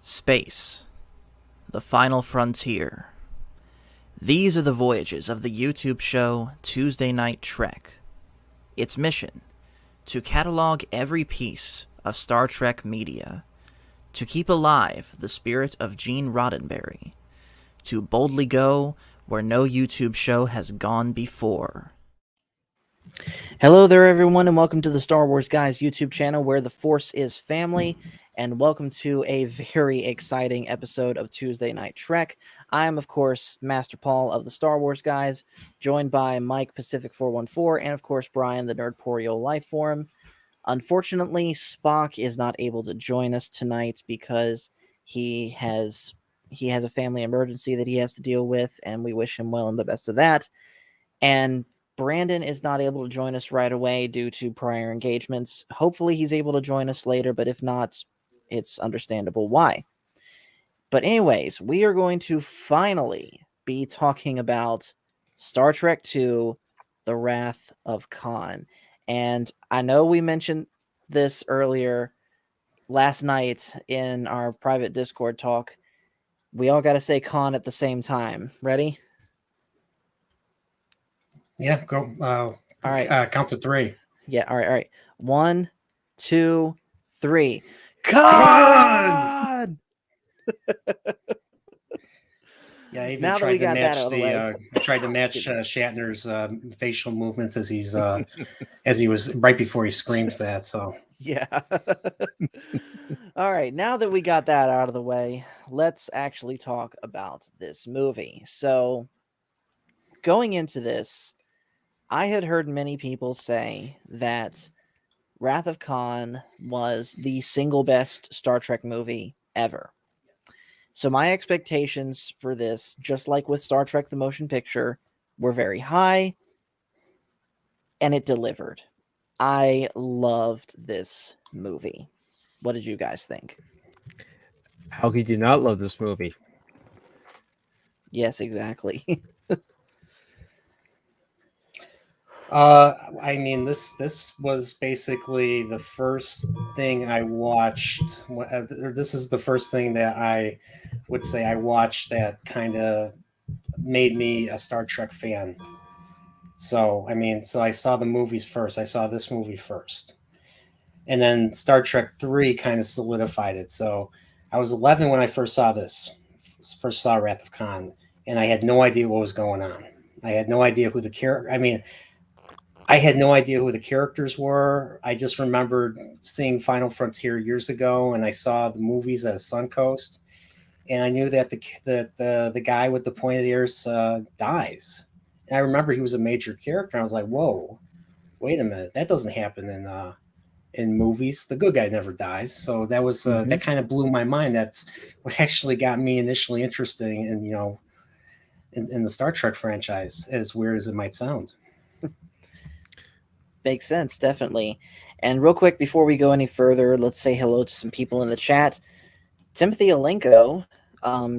Space, the final frontier. These are the voyages of the YouTube show Tuesday Night Trek. Its mission: to catalog every piece of Star Trek media, to keep alive the spirit of Gene Roddenberry, to boldly go where no YouTube show has gone before. Hello there, everyone, and welcome to the Star Wars Guys YouTube channel where the Force is family, and welcome to a very exciting episode of Tuesday Night Trek. I am, of course, Master Paul of the Star Wars Guys, joined by Mike Pacific 414 and, of course, Brian the Nerdporeal Lifeform. Unfortunately, Spock is not able to join us tonight because he has a family emergency that he has to deal with, and we wish him well and the best of that. And Brandon is not able to join us right away due to prior engagements. Hopefully he's able to join us later, but if not, it's understandable why. But anyways, we are going to finally be talking about Star Trek II, The Wrath of Khan. And I know we mentioned this earlier last night in our private Discord talk. We all got to say Khan at the same time. Ready? Yeah, go. All right. Count to three. Yeah, all right. 1, 2, 3. Khan! Yeah, I even Now that tried we to got that match out of the way. I tried to match Shatner's facial movements as he's as he was right before he screams that. So Yeah. All right, now that we got that out of the way, let's actually talk about this movie. So, going into this, I had heard many people say that Wrath of Khan was the single best Star Trek movie ever. So my expectations for this, just like with Star Trek the Motion Picture, were very high, and it delivered. I loved this movie. What did you guys think? How could you not love this movie? Yes, exactly. I mean, this was basically the first thing I watched. This is the first thing that I would say I watched that kind of made me a Star Trek fan. So I mean, so I saw the movies first. I saw this movie first, and then Star Trek 3 kind of solidified it. So I was 11 when I first saw Wrath of Khan, and I had no idea what was going on. I had no idea who the character. I mean, I had no idea who the characters were. I just remembered seeing Final Frontier years ago, and I saw the movies at Suncoast, and I knew that the guy with the pointed ears dies. And I remember he was a major character. I was like, whoa, wait a minute, that doesn't happen in movies. The good guy never dies. So that was that kind of blew my mind. That's what actually got me initially interested in in the Star Trek franchise, as weird as it might sound. Makes sense, definitely. And real quick, before we go any further, let's say hello to some people in the chat. Timothy Alenko,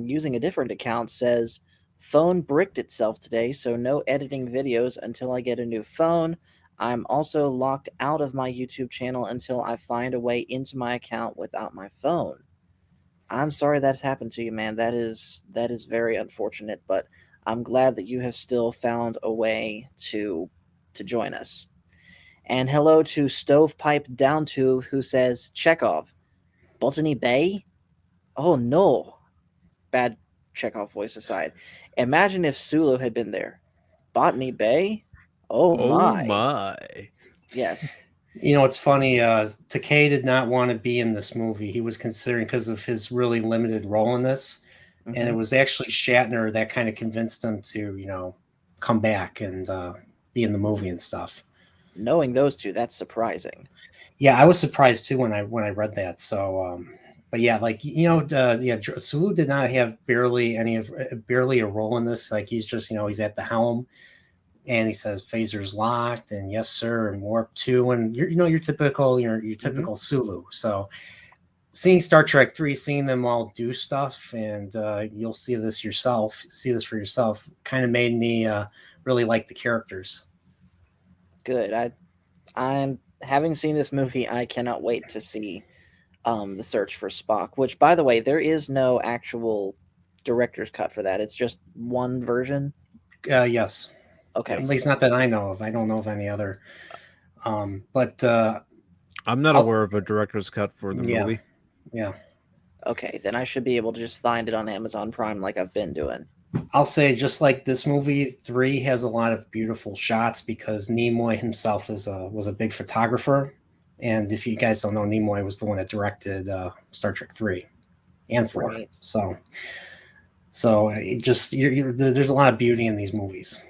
using a different account, says, phone bricked itself today, so no editing videos until I get a new phone. I'm also locked out of my YouTube channel until I find a way into my account without my phone. I'm sorry that's happened to you, man. That is very unfortunate, but I'm glad that you have still found a way to join us. And hello to Stovepipe Downtube, who says, Chekhov, Botany Bay? Oh no. Bad Chekhov voice aside. Imagine if Sulu had been there. Botany Bay? Oh my. Yes. You know, it's funny. Takei did not want to be in this movie. He was considering because of his really limited role in this, and it was actually Shatner that kind of convinced him to, come back and be in the movie and stuff. Knowing those two, that's surprising. Yeah, I was surprised too when I read that. So, but yeah, like Sulu did not have barely a role in this. Like he's just he's at the helm. And he says phaser's locked and yes sir and warp 2 and your typical Sulu. So seeing Star Trek 3, seeing them all do stuff, and you'll see this for yourself, kind of made me really like the characters. Good. I'm having seen this movie, I cannot wait to see The Search for Spock, which, by the way, there is no actual director's cut for that. It's just one version. Yes. Okay. At least not that I know of. I don't know of any other. But I'm not I'll- aware of a director's cut for the Yeah. movie. yeah, Okay, then I should be able to just find it on Amazon Prime like I've been doing. I'll say just like this movie, 3 has a lot of beautiful shots because Nimoy himself was a big photographer. And if you guys don't know, Nimoy was the one that directed Star Trek 3 and 4. Right. So it just there's a lot of beauty in these movies.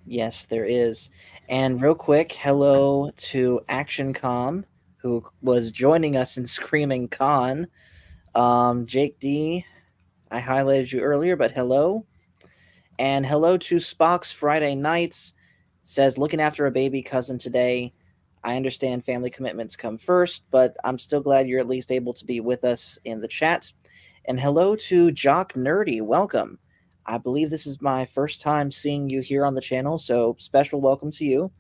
Yes, there is. And real quick, hello to Action Com, who was joining us in Screaming Con. Jake D, I highlighted you earlier, but hello. And hello to Spock's Friday Nights. Says, looking after a baby cousin today. I understand family commitments come first, but I'm still glad you're at least able to be with us in the chat. And hello to Jock Nerdy. Welcome. I believe this is my first time seeing you here on the channel, so special welcome to you.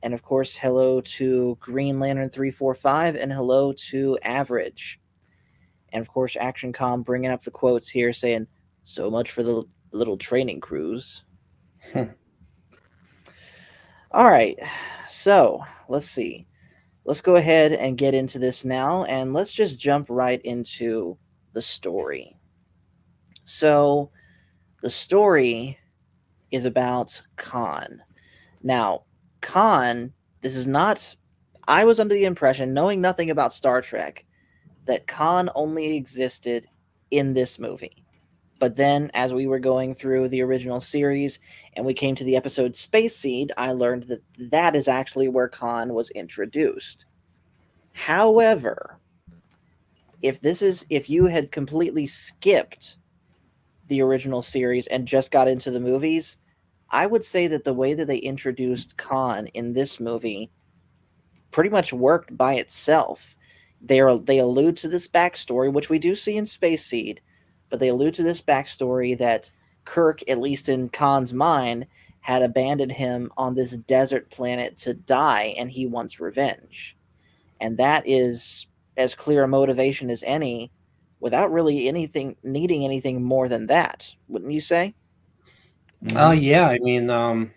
And of course, hello to Green Lantern 345 and hello to Average. And of course, ActionCom bringing up the quotes here saying, so much for the little training cruise. All right, so let's see. Let's go ahead and get into this now, and let's just jump right into the story. So the story is about Khan. Now, Khan, this is not, I was under the impression, knowing nothing about Star Trek, that Khan only existed in this movie. But then, as we were going through the original series and we came to the episode Space Seed, I learned that that is actually where Khan was introduced. However, if you had completely skipped the original series and just got into the movies, I would say that the way that they introduced Khan in this movie pretty much worked by itself. They allude to this backstory, which we do see in Space Seed, but they allude to this backstory that Kirk, at least in Khan's mind, had abandoned him on this desert planet to die, and he wants revenge. And that is as clear a motivation as any, without really needing anything more than that, wouldn't you say? Yeah, I mean,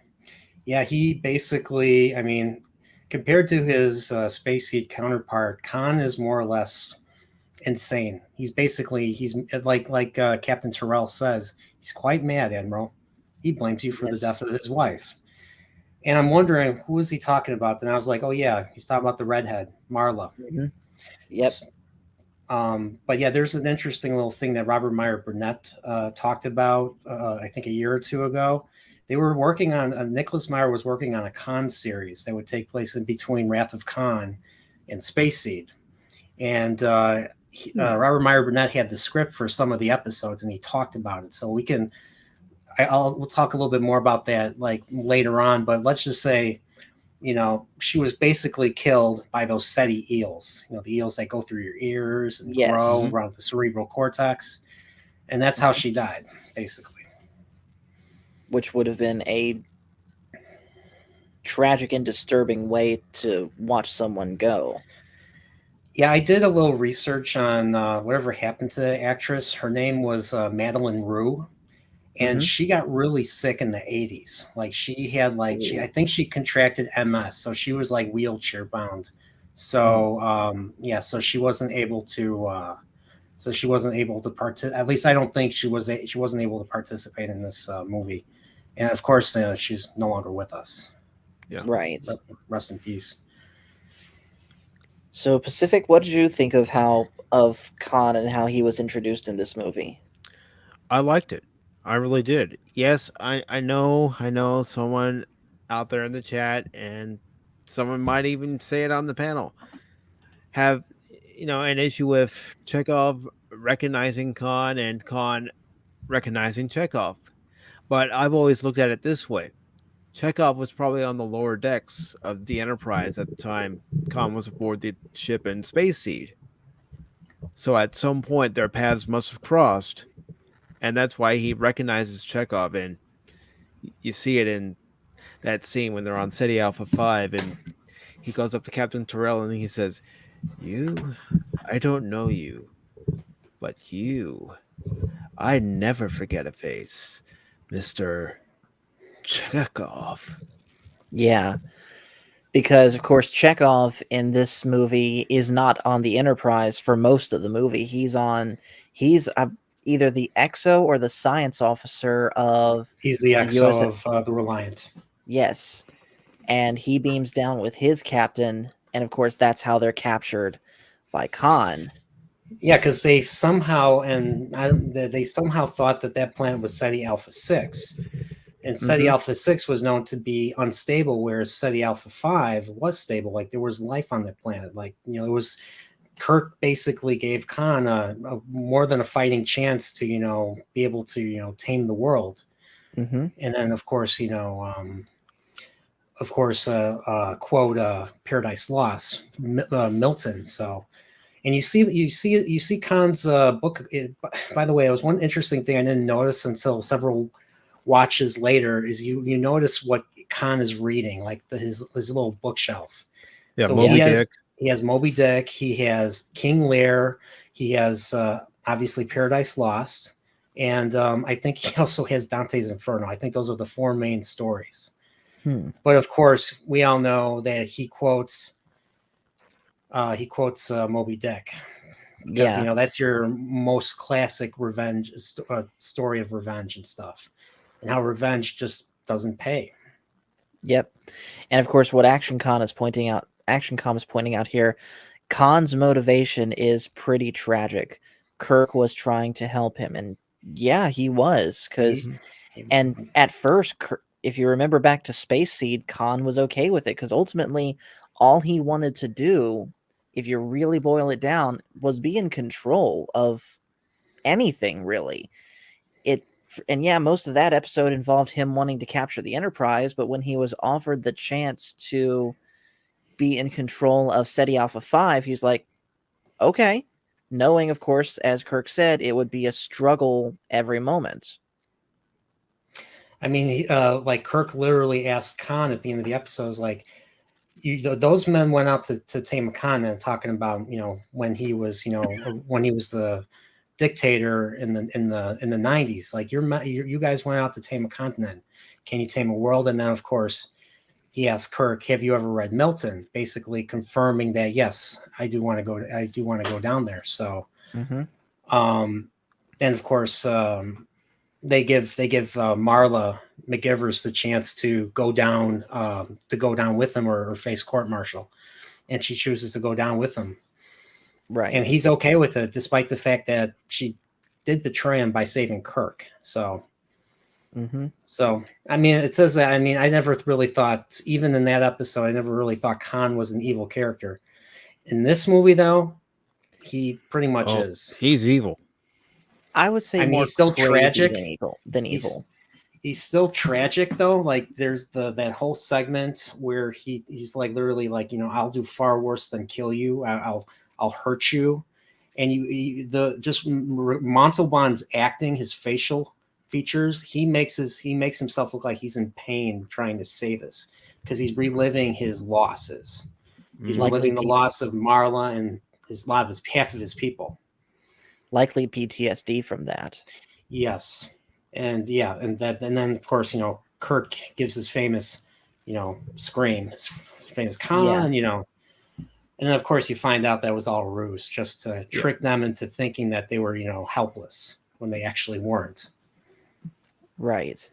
yeah, he basically, I mean, compared to his Space Seed counterpart, Khan is more or less insane. He's like Captain Terrell says, he's quite mad, Admiral. He blames you for the death of his wife. And I'm wondering, who is he talking about? Then I was like, oh yeah, he's talking about the redhead, Marla. Mm-hmm. Yep. But yeah, there's an interesting little thing that Robert Meyer Burnett talked about, I think a year or two ago. They were working on, Nicholas Meyer was working on a Khan series that would take place in between Wrath of Khan and Space Seed. And Robert Meyer Burnett had the script for some of the episodes and he talked about it. So we'll talk a little bit more about that like later on, but let's just say, she was basically killed by those SETI eels, the eels that go through your ears and grow around the cerebral cortex. And that's how she died, basically. Which would have been a tragic and disturbing way to watch someone go. Yeah, I did a little research on whatever happened to the actress. Her name was Madeline Rue. And she got really sick in the 80s. Like she had I think she contracted MS. So she was like wheelchair bound. So so she wasn't able to participate. At least I don't think she wasn't able to participate in this movie. And of course, she's no longer with us. Yeah. Right. Rest in peace. So Pacific, what did you think of Khan and how he was introduced in this movie? I liked it. I really did. Yes, I know someone out there in the chat, and someone might even say it on the panel, have an issue with Chekhov recognizing Khan and Khan recognizing Chekhov. But I've always looked at it this way. Chekhov was probably on the lower decks of the Enterprise at the time Khan was aboard the ship in Space Seed. So at some point their paths must have crossed. And that's why he recognizes Chekhov, and you see it in that scene when they're on SETI Alpha 5, and he goes up to Captain Terrell and he says, You, I don't know you, but you, I never forget a face, Mr. Chekhov. Yeah, because of course Chekhov in this movie is not on the Enterprise for most of the movie. He's either the XO or the science officer of He's the the US. XO of the Reliant. Yes, and he beams down with his captain, and of course that's how they're captured by Khan. Yeah, because they somehow they somehow thought that that planet was SETI Alpha 6, and SETI Mhm. Alpha 6 was known to be unstable, whereas SETI Alpha 5 was stable. Like there was life on that planet. Like it was Kirk basically gave Khan a more than a fighting chance to be able to tame the world. Mhm. And then quote Paradise Lost, Milton. So. And you see Khan's book. By the way, it was one interesting thing I didn't notice until several watches later. Is you notice what Khan is reading, like his little bookshelf. Yeah, So Moby Yeah. Dick. he has Moby Dick, he has King Lear, he has obviously Paradise Lost, and I think he also has Dante's Inferno. I think those are the four main stories. Hmm. But of course, we all know that he quotes Moby Dick, because Yeah. that's your most classic revenge story of revenge and stuff, and how revenge just doesn't pay. Yep. And of course, what Action Com is pointing out here, Khan's motivation is pretty tragic. Kirk was trying to help him, and yeah, he was. Because He, and at first, if you remember back to Space Seed, Khan was okay with it because ultimately, all he wanted to do, if you really boil it down, was be in control of anything. Really, it and yeah, most of that episode involved him wanting to capture the Enterprise, but when he was offered the chance to be in control of SETI Alpha 5, he's like, okay. Knowing, of course, as Kirk said, it would be a struggle every moment. I mean, like Kirk literally asked Khan at the end of the episode, was like, those men went out to tame a continent, talking about when he was when he was the dictator in the 90s. Like you guys went out to tame a continent. Can you tame a world? And then of course he asked Kirk, "Have you ever read Milton?" Basically confirming that yes, I do want to go down there. So, Mm-hmm. And of course they give Marla McGivers the chance to go down with him, or face court martial, and she chooses to go down with him, Right. and he's okay with it, despite the fact that she did betray him by saving Kirk. Mm-hmm. So, I mean, it says that. I mean, I never really thought, even in that episode, I never really thought Khan was an evil character. In this movie, though, he pretty much Oh, is. he's evil. I would say I mean, more he's still crazy tragic. than evil. Than evil. He's still tragic though. Like there's that whole segment where he's like literally like I'll do far worse than kill you. I'll hurt you, and the just Montalban's acting, his facial features, he makes himself look like he's in pain trying to say this, because he's reliving his losses. He's Mhm. reliving the loss of Marla and half of his people. Likely PTSD from that. Yes, and yeah, and then of course Kirk gives his famous scream, his famous Khan, and then of course you find out that was all a ruse, just to trick them into thinking that they were helpless when they actually weren't. Right.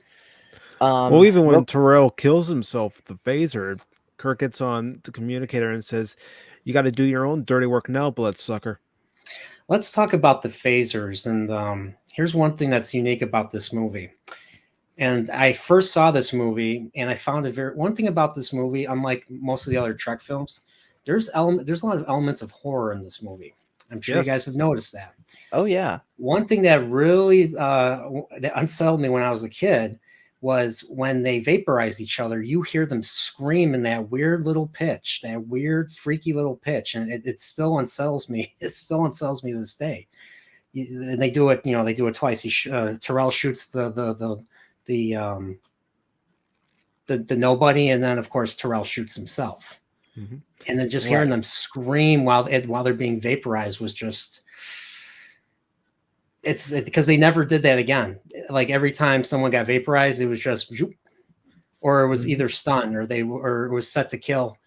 Well, even when Terrell kills himself with the phaser, Kirk gets on the communicator and says, "You got to do your own dirty work now, bloodsucker." Let's talk about the phasers, and here's one thing that's unique about this movie. And I first saw this movie, and I found one thing about this movie, unlike most of the other Trek films, there's a lot of elements of horror in this movie. I'm sure you guys have noticed that. Oh yeah. One thing that really that unsettled me when I was a kid was when they vaporize each other, you hear them scream in that weird little pitch, that weird freaky little pitch, and it still unsettles me. It still unsettles me to this day. And they do it, they do it twice. Terrell shoots the nobody, and then of course Terrell shoots himself. Mhm. And then just hearing them scream while they're being vaporized was just, it's because they never did that again. Like every time someone got vaporized, it was just, or it was either stunned or or it was set to kill,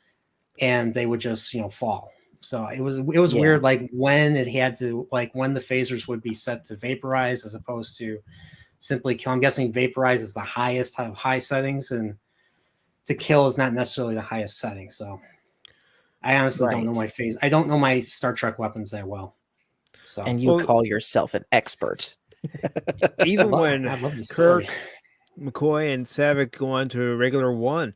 and they would just fall. So it was weird, like when it had to, like when the phasers would be set to vaporize as opposed to simply kill. I'm guessing vaporize is the highest high settings, and to kill is not necessarily the highest setting. So I honestly don't know my phase. I don't know my Star Trek weapons that well. So And you call yourself an expert. Even when I love the Kirk, story. McCoy, and Savick go on to a regular one,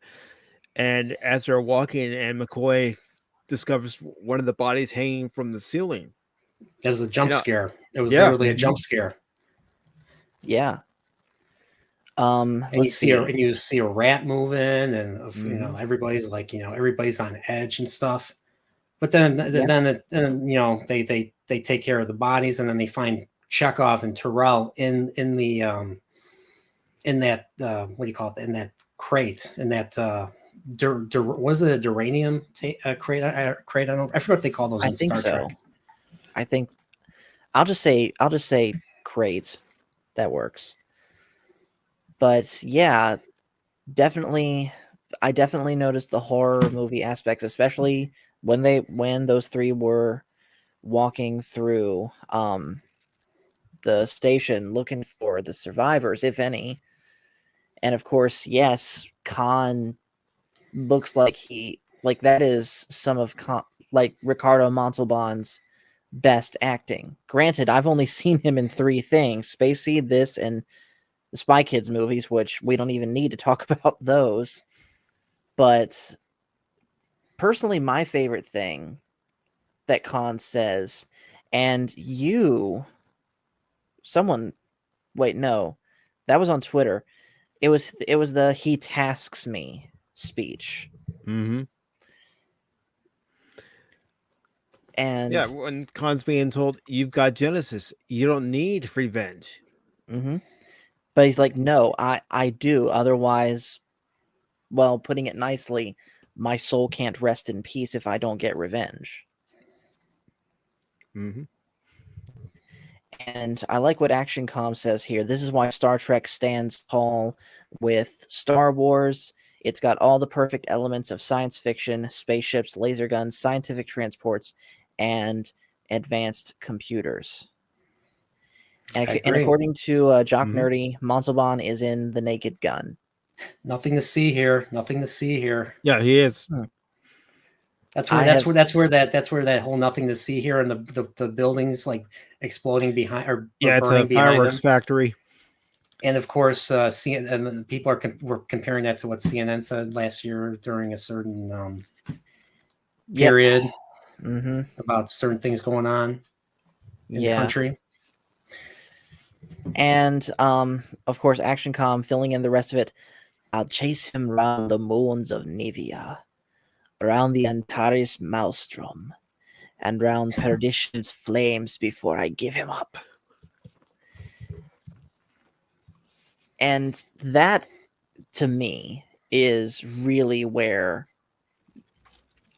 and as they're walking, and McCoy discovers one of the bodies hanging from the ceiling. It was a jump scare. It was literally a jump scare. Yeah. And you see a rat moving, and everybody's like, everybody's on edge and stuff. But then they take care of the bodies, and then they find Chekhov and Tyrell in that what do you call it? In that crate, in that was it a duranium crate? Crate? I don't know. I forgot what they call those in Star Trek. I think I'll just say crate. That works. But yeah, definitely, I definitely noticed the horror movie aspects, especially when those three were walking through the station looking for the survivors, if any. And of course, yes, Khan looks like that is some of Ricardo Montalban's best acting. Granted, I've only seen him in 3 things: Space Seed, this, and the Spy Kids movies, which we don't even need to talk about those. But personally, my favorite thing that Khan says, and wait, no, that was on Twitter. It was the "he tasks me" speech. Mm-hmm. And yeah, when Khan's being told, "You've got Genesis, you don't need revenge." Mm-hmm. But he's like, "No, I do. Otherwise, well, putting it nicely, my soul can't rest in peace if I don't get revenge." Mm-hmm. And I like what Action Com says here. This is why Star Trek stands tall with Star Wars. It's got all the perfect elements of science fiction, spaceships, laser guns, scientific transports, and advanced computers. And according to Jock Nerdy, Montalban is in The Naked Gun. Nothing to see here. Nothing to see here. Yeah, he is. That's where that whole nothing to see here, and the buildings like exploding behind or it's burning a fireworks factory. And of course, and people were comparing that to what CNN said last year during a certain period about certain things going on in the country. And of course, ActionCom filling in the rest of it. I'll chase him round the moons of Nivea, around the Antares Maelstrom, and round Perdition's flames before I give him up. And that, to me, is really where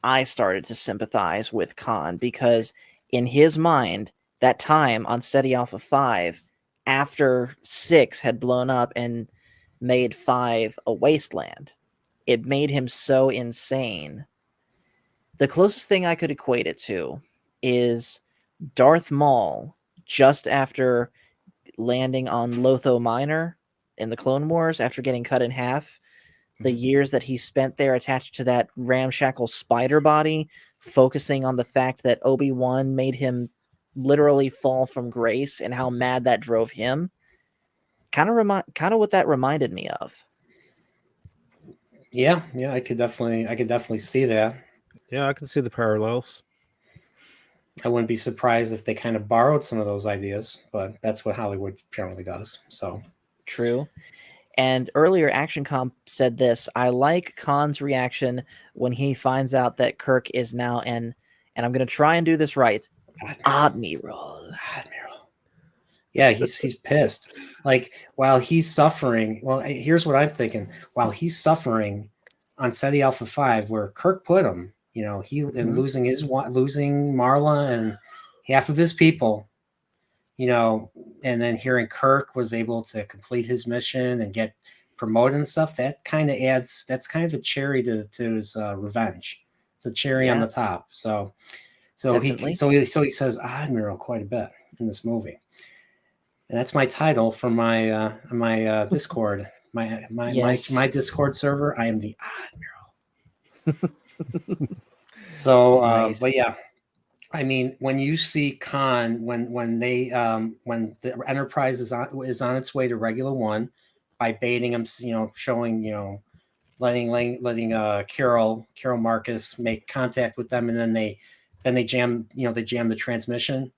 I started to sympathize with Khan, because in his mind, that time on Ceti Alpha 5, after 6 had blown up and made 5 a wasteland, it made him so insane. The closest thing I could equate it to is Darth Maul, just after landing on Lotho Minor in the Clone Wars, after getting cut in half, the years that he spent there attached to that ramshackle spider body, focusing on the fact that Obi-Wan made him literally fall from grace and how mad that drove him. Kind of what that reminded me of. Yeah, I could definitely see that. Yeah, I can see the parallels. I wouldn't be surprised if they kind of borrowed some of those ideas, but that's what Hollywood generally does. So true. And earlier, ActionCom said this: I like Khan's reaction when he finds out that Kirk is now and I'm going to try and do this right, Admiral. Yeah, he's pissed. Like, while he's suffering, well, here's what I'm thinking. While he's suffering on Ceti Alpha 5, where Kirk put him, You know, and Mhm. losing Marla and half of his people. You know, and then hearing Kirk was able to complete his mission and get promoted and stuff, that kind of adds, that's kind of a cherry to his revenge. It's a cherry on Yeah, the top. definitely. So he says Admiral quite a bit in this movie, and that's my title for my Discord, my Yes. Discord server. I am the Admiral. So, Nice. but yeah, I mean, when you see Khan, when the Enterprise is on its way to Regular One, by baiting him, you know, showing, you know, letting Carol Marcus make contact with them, and then they jam, you know, they jam the transmission.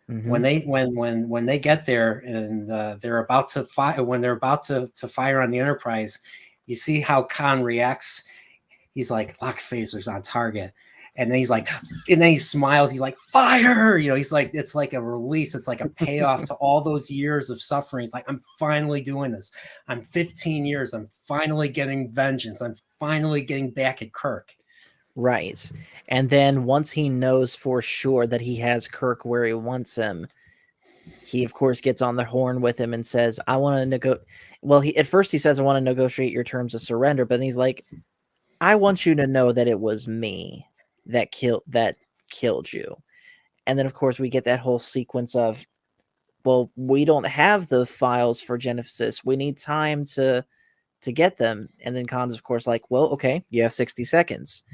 Hmm. When they get there and they're about to fire, when they're about to fire on the Enterprise, you see how Khan reacts. He's like, lock phasers on target. And then he's like, and then he smiles. He's like, fire! You know, he's like, it's like a release. It's like a payoff to all those years of suffering. He's like, I'm finally doing this. I'm 15 years. I'm finally getting vengeance. I'm finally getting back at Kirk. Right. And then once he knows for sure that he has Kirk where he wants him, he of course gets on the horn with him and says, I want to well, he at first he says, I want to negotiate your terms of surrender, but then he's like, I want you to know that it was me that killed you. And then of course we get that whole sequence of, well, we don't have the files for Genesis. We need time to get them. And then Khan's of course like, well, okay, you have 60 seconds.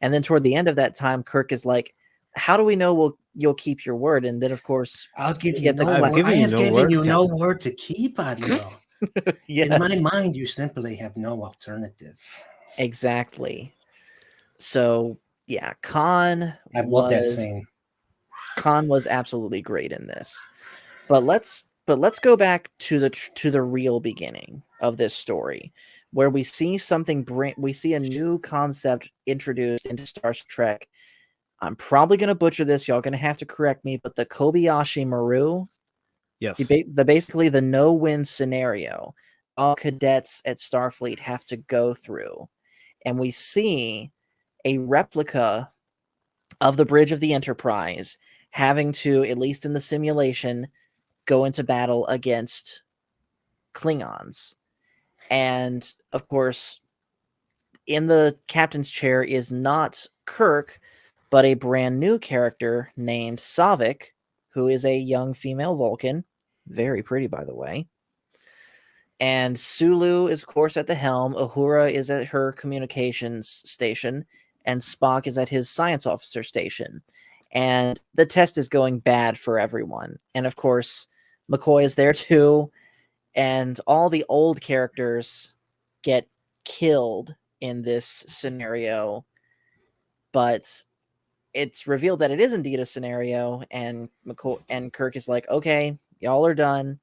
And then toward the end of that time, Kirk is like, how do we know you'll keep your word? And then of course I'll give we you get the no I've word. I given you have no given word, you no Captain. word to keep, Admiral. In my yes, mind, you simply have no alternative. exactly. So yeah, I love that scene. Khan was absolutely great in this. But let's go back to the real beginning of this story, where we see we see a new concept introduced into Star Trek. I'm probably gonna butcher this. Y'all gonna have to correct me, but the Kobayashi Maru, Yes. basically the no-win scenario all cadets at Starfleet have to go through, and we see a replica of the bridge of the Enterprise having to, at least in the simulation, go into battle against Klingons. And of course, in the captain's chair is not Kirk, but a brand new character named Savik, who is a young female Vulcan. Very pretty, by the way. And Sulu is, of course, at the helm. Uhura is at her communications station. And Spock is at his science officer station. And the test is going bad for everyone. And of course, McCoy is there too. And all the old characters get killed in this scenario. But it's revealed that it is indeed a scenario. And McCoy and Kirk is like, okay, y'all are done.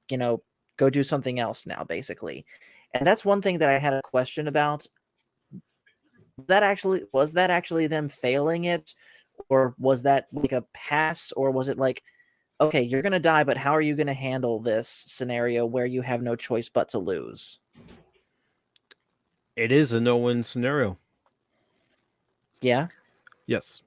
You know, go do something else now, basically. And that's one thing that I had a question about. Was that actually them failing it, or was that like a pass, or was it like, okay, you're gonna die, but how are you gonna handle this scenario where you have no choice but to lose? It is a no-win scenario. Yeah. Yes.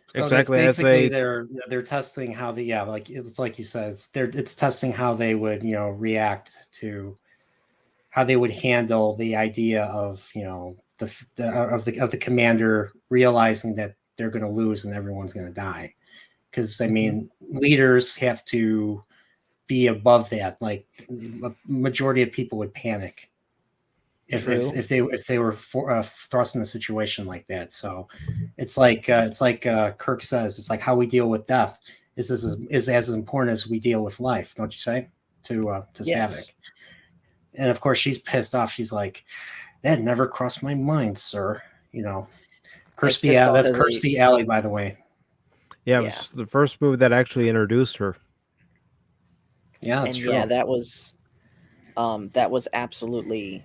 So that's Exactly as basically a they're testing how like it's like you said, it's testing how they would, you know, react to, how they would handle the idea of, you know, the commander realizing that they're going to lose and everyone's going to die. Because I mean, leaders have to be above that. Like a majority of people would panic if they were thrust in a situation like that. So it's like Kirk says, it's like how we deal with death is as important as we deal with life, don't you say? To Yes. Savik. And of course she's pissed off. She's like, that never crossed my mind, sir. You know, that's Kirstie Alley, by the way. yeah, it was the first movie that actually introduced her. Yeah, that's true. Yeah, that was absolutely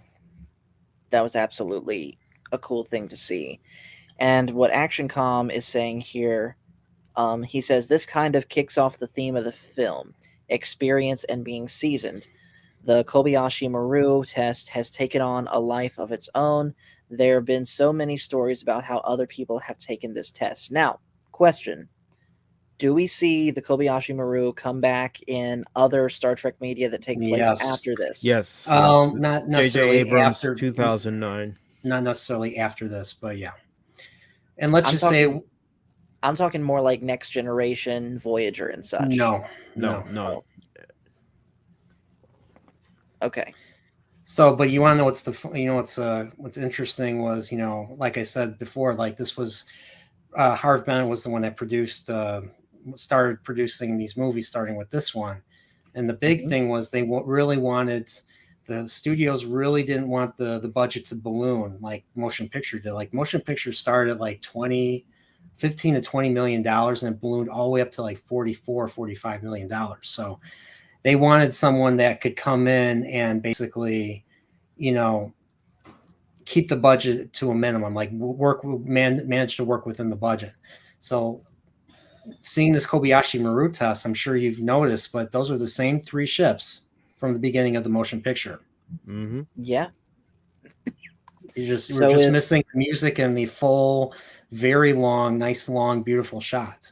a cool thing to see. And what ActionCom is saying here, he says this kind of kicks off the theme of the film: experience and being seasoned. The Kobayashi Maru test has taken on a life of its own, there have been so many stories about how other people have taken this test. Now, question. Do we see the Kobayashi Maru come back in other Star Trek media that take place Yes. after this? Yes. Not J.J. necessarily Abrams, after 2009. not necessarily after this, but yeah. And let's I'm just talking, say I'm talking more like Next Generation, Voyager, and such. no. No. Okay. So, but you want to know what's interesting was, like I said before, like this was Harv Bennett was the one that started producing these movies, starting with this one. And the big thing was they really wanted, the studios really didn't want the budget to balloon like motion picture did. Like motion picture started at like 15 to $20 million and it ballooned all the way up to like $45 million. So they wanted someone that could come in and basically, keep the budget to a minimum, like manage to work within the budget. So seeing this Kobayashi Maru test, I'm sure you've noticed, but those are the same 3 ships from the beginning of the motion picture. Mm-hmm. Yeah. We're just missing the music and the full, very long, nice, long, beautiful shot.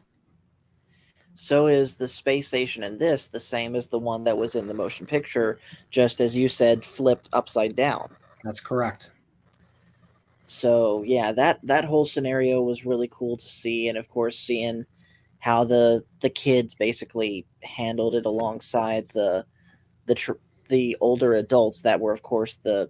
So is the space station in this the same as the one that was in the motion picture, just as you said, flipped upside down? That's correct. So yeah, that whole scenario was really cool to see, and of course seeing how the kids basically handled it alongside the older adults that were, of course, the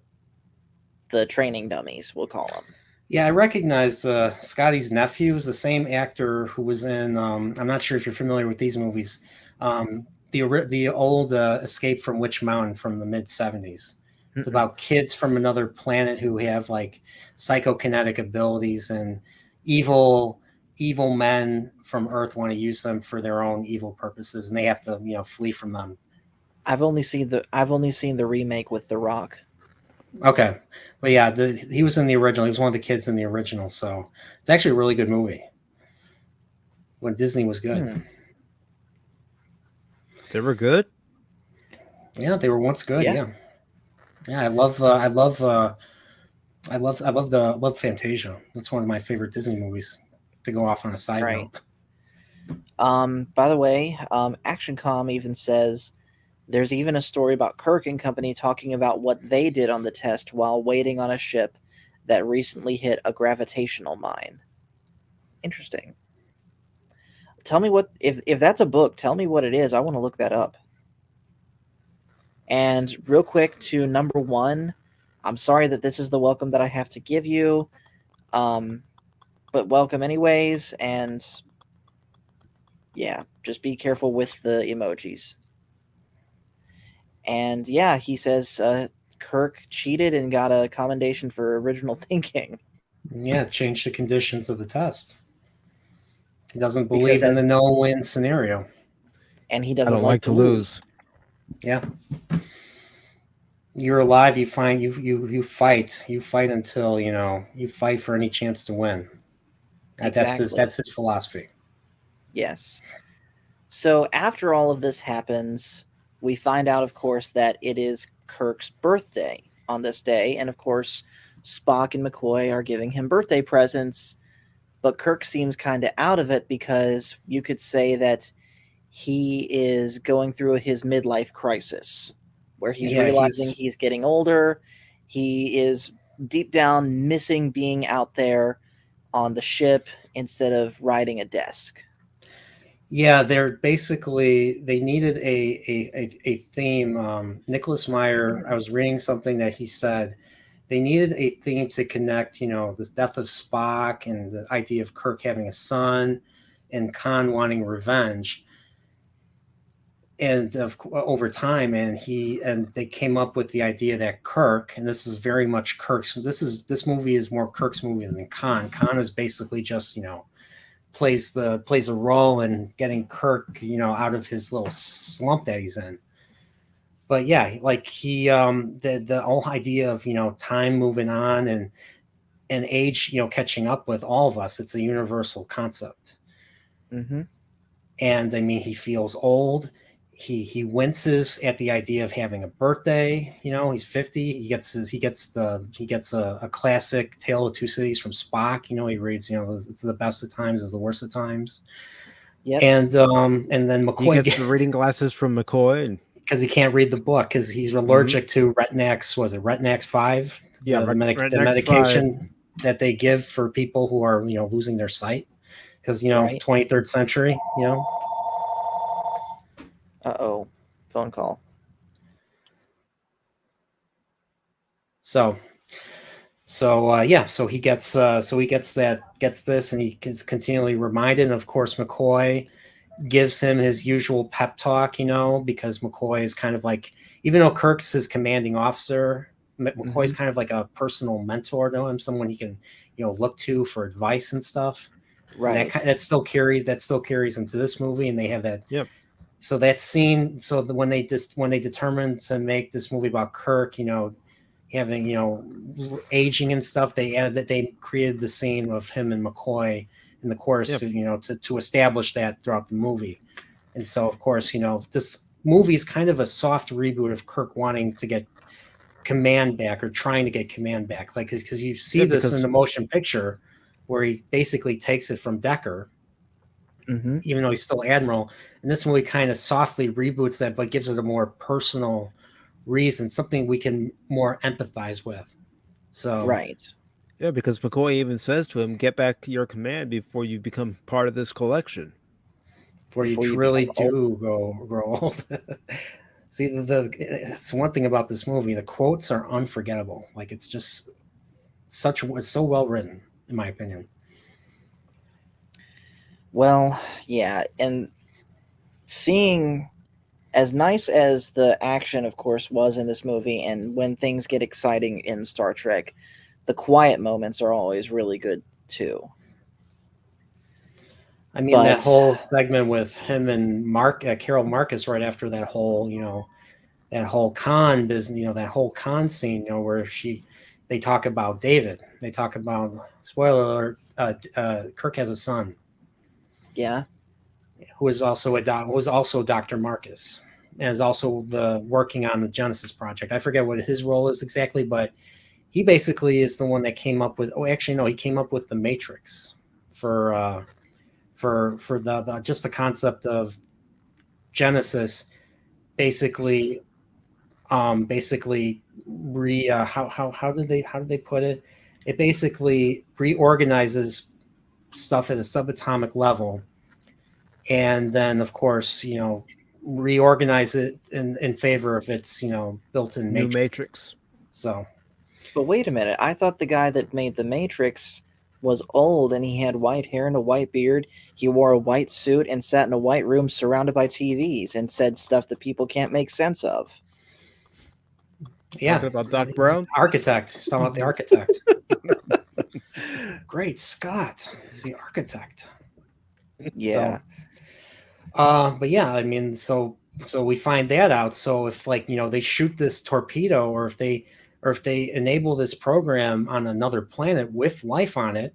training dummies, we'll call them. Yeah, I recognize Scotty's nephew is the same actor who was in. I'm not sure if you're familiar with these movies. The old Escape from Witch Mountain from the mid '70s. It's about kids from another planet who have like psychokinetic abilities, and evil men from Earth want to use them for their own evil purposes, and they have to flee from them. I've only seen the remake with The Rock. Okay, but yeah, he was in the original. He was one of the kids in the original, so it's actually a really good movie. When Disney was good, They were good. Yeah, they were once good. Yeah. I love Fantasia. That's one of my favorite Disney movies. To go off on a side note. By the way, ActionCom even says there's even a story about Kirk and company talking about what they did on the test while waiting on a ship that recently hit a gravitational mine. Interesting. Tell me what, if that's a book, tell me what it is. I want to look that up. And real quick to number 1, I'm sorry that this is the welcome that I have to give you, but welcome anyways, and yeah, just be careful with the emojis. And yeah, he says Kirk cheated and got a commendation for original thinking. Yeah, change the conditions of the test. He doesn't believe in the no-win scenario. And he doesn't I don't like to lose. Yeah. You're alive, you fight until, you fight for any chance to win. Exactly. That's his philosophy. Yes. So after all of this happens, we find out, of course, that it is Kirk's birthday on this day. And of course, Spock and McCoy are giving him birthday presents. But Kirk seems kind of out of it because you could say that he is going through his midlife crisis where he's realizing he's getting older. He is deep down missing being out there on the ship instead of riding a desk. Yeah, they needed a theme. Nicholas Meyer, I was reading something that he said they needed a theme to connect, this death of Spock and the idea of Kirk having a son and Khan wanting revenge. And over time, and they came up with the idea that Kirk, and this is very much Kirk's. This movie is more Kirk's movie than Khan. Khan is basically just plays a role in getting Kirk out of his little slump that he's in. But yeah, like he the whole idea of time moving on and age catching up with all of us. It's a universal concept. Mm-hmm. And I mean, he feels old. he winces at the idea of having a birthday. You know, he's 50. He gets a classic Tale of Two Cities from Spock. You know, he reads, you know, it's the best of times is the worst of times. Yep. And then He McCoy gets the reading glasses from McCoy, and because he can't read the book because he's allergic to Retinax. Was it Retinax 5? yeah, the Retinax medication that they give for people who are, you know, losing their sight because, you know, Right. 23rd century, you know. Uh-oh. Phone call. So he gets this, and he is continually reminded. And of course, McCoy gives him his usual pep talk, you know, because McCoy is kind of like, even though Kirk's his commanding officer, McCoy's kind of like a personal mentor to him, someone he can, you know, look to for advice and stuff. Right. And that still carries into this movie, and they have that. Yep. So that scene, when they determined to make this movie about Kirk, you know, having, you know, aging and stuff, they created the scene of him and McCoy in the chorus, you know, to establish that throughout the movie. And so, of course, you know, this movie is kind of a soft reboot of Kirk wanting to get command back, or trying to get command back, like, because you see this in the motion picture where he basically takes it from Decker, even though he's still Admiral. And this movie kind of softly reboots that, but gives it a more personal reason, something we can more empathize with. So Right. Yeah, because McCoy even says to him, "Get back your command before you become part of this collection." Where you really do grow old. See, it's one thing about this movie. The quotes are unforgettable. Like, it's just it's so well written, in my opinion. Well, yeah, and seeing, as nice as the action, of course, was in this movie, and when things get exciting in Star Trek, the quiet moments are always really good too. I mean, that whole segment with him and Carol Marcus, right after that whole, you know, that whole con business, you know, that whole con scene, you know, where they talk about David. They talk about, spoiler alert, Kirk has a son. Yeah. Who is also Dr. Marcus, and is also working on the Genesis project. I forget what his role is exactly, but he basically is the one that came up with. Oh, actually, no, he came up with the Matrix for the just the concept of Genesis. Basically, how did they put it? It basically reorganizes stuff at a subatomic level, and then, of course, you know, reorganize it in favor of its, you know, built-in Matrix. So, but wait a minute, I thought the guy that made the Matrix was old, and he had white hair and a white beard. He wore a white suit and sat in a white room surrounded by TVs and said stuff that people can't make sense of. Yeah. Talking about Doc Brown? Architect. He's talking about the architect. Great Scott. It's the architect. Yeah. But yeah, I mean, so we find that out. So if, like, you know, they shoot this torpedo, or if they enable this program on another planet with life on it,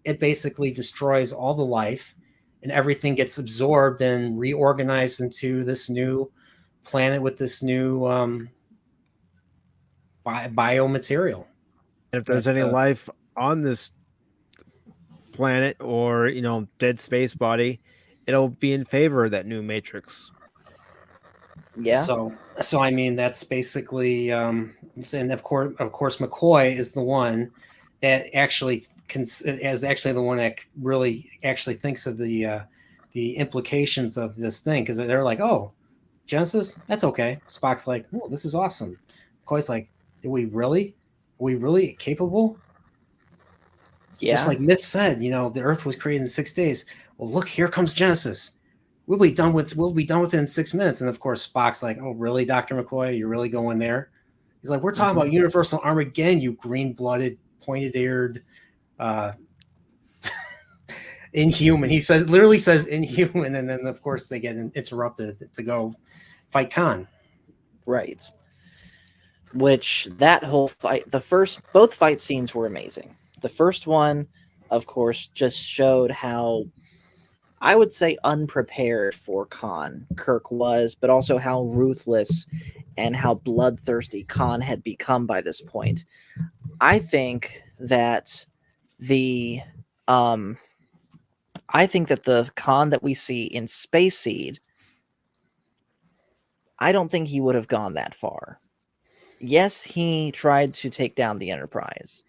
it basically destroys all the life, and everything gets absorbed and reorganized into this new planet with this new biomaterial. And if there's any life on this planet, or, you know, dead space body, it'll be in favor of that new Matrix. Yeah. So I mean, that's basically, and of course, McCoy is the one that actually the one that really actually thinks of the implications of this thing, because they're like, oh, Genesis, that's okay. Spock's like, oh, this is awesome. McCoy's like, are we really capable? Yeah. Just like Myth said, you know, the Earth was created in 6 days. Well, look, here comes Genesis. We'll be done with it in 6 minutes. And of course, Spock's like, oh, really, Dr. McCoy? You're really going there? He's like, we're talking about universal Armageddon, you green-blooded, pointed-eared, inhuman. He literally says inhuman, and then of course they get interrupted to go fight Khan. Right. Which, that whole fight, both fight scenes were amazing. The first one, of course, just showed how I would say unprepared for Khan Kirk was, but also how ruthless and how bloodthirsty Khan had become by this point. I think that the um I think that the Khan that we see in Space Seed, I don't think he would have gone that far. Yes, he tried to take down the Enterprise,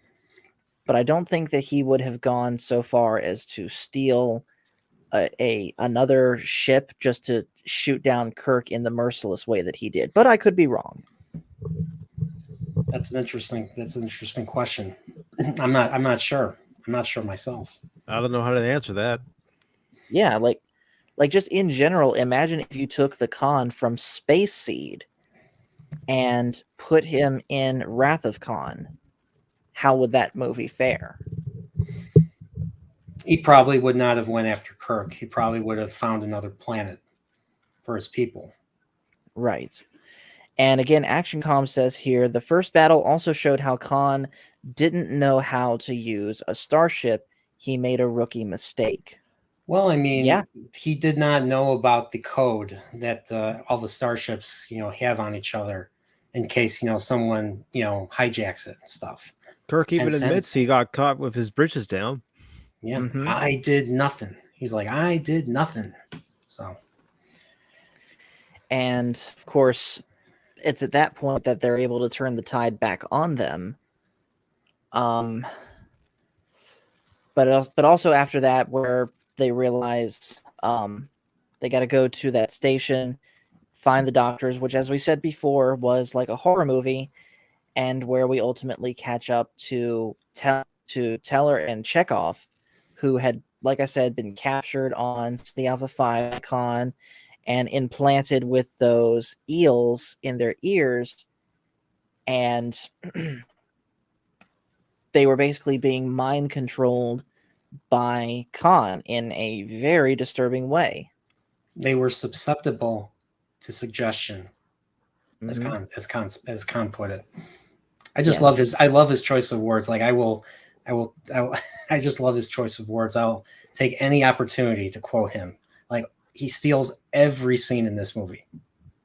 but I don't think that he would have gone so far as to steal another ship just to shoot down Kirk in the merciless way that he did. But I could be wrong. That's an interesting question. I'm not sure. I'm not sure myself. I don't know how to answer that. Yeah, like just in general, imagine if you took the Khan from Space Seed and put him in Wrath of Khan. How would that movie fare? He probably would not have went after Kirk. He probably would have found another planet for his people. Right. And again, Action Com says here, the first battle also showed how Khan didn't know how to use a starship. He made a rookie mistake. Well, I mean, Yeah. he did not know about the code that all the starships, have on each other in case, someone, hijacks it and stuff. Kirk even And admits since- he got caught with his britches down. Yeah, Mhm. I did nothing. He's like, I did nothing. So, And of course, it's at that point that they're able to turn the tide back on them. But also after that, where they realize they got to go to that station, find the doctors, which, as we said before, was like a horror movie, and where we ultimately catch up to Teller and Chekhov, who had, like I said, been captured on the Alpha 5 icon and implanted with those eels in their ears, and they were basically being mind controlled by Khan in a very disturbing way. they were susceptible to suggestion, as Mhm. Khan put it. I just Yes. I love his choice of words. Like I will I just love his choice of words. I'll take any opportunity to quote him. Like he steals every scene in this movie.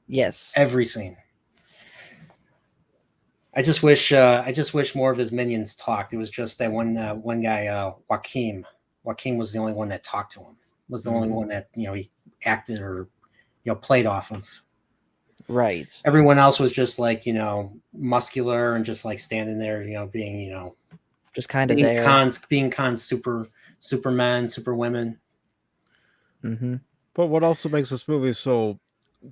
Yes. Every scene. I just wish more of his minions talked. It was just that one guy, Joaquin. Joaquin was the only one that talked to him. Was the only one that he acted or played off of. Right. Everyone else was just like muscular and just like standing there, being Just kind of being there. being supermen, superwomen. Mm-hmm. But what also makes this movie so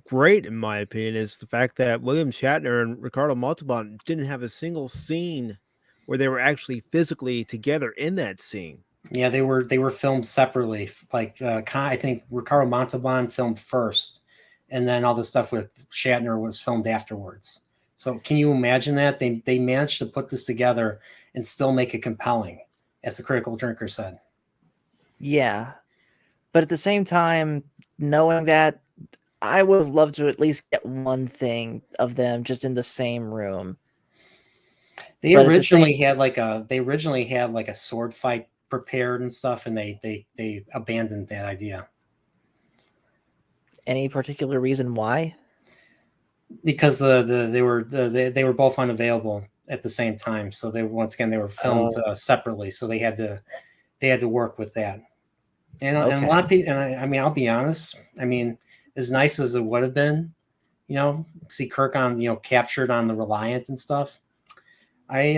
great, in my opinion, is the fact that William Shatner and Ricardo Montalban didn't have a single scene where they were actually physically together in that scene. Yeah, they were filmed separately. Like I think Ricardo Montalban filmed first, and then all the stuff with Shatner was filmed afterwards. So can you imagine that they managed to put this together and still make it compelling, as the Critical Drinker said. Yeah. But at the same time, knowing that, I would have loved to at least get one thing of them just in the same room. They But at the originally same- had like a sword fight prepared and stuff, and they abandoned that idea Any particular reason why? because they were both unavailable at the same time. So they were filmed separately. So they had to work with that. And a Okay. lot of people, and I mean, I'll be honest. I mean, as nice as it would have been, see Kirk on, captured on the Reliant and stuff. I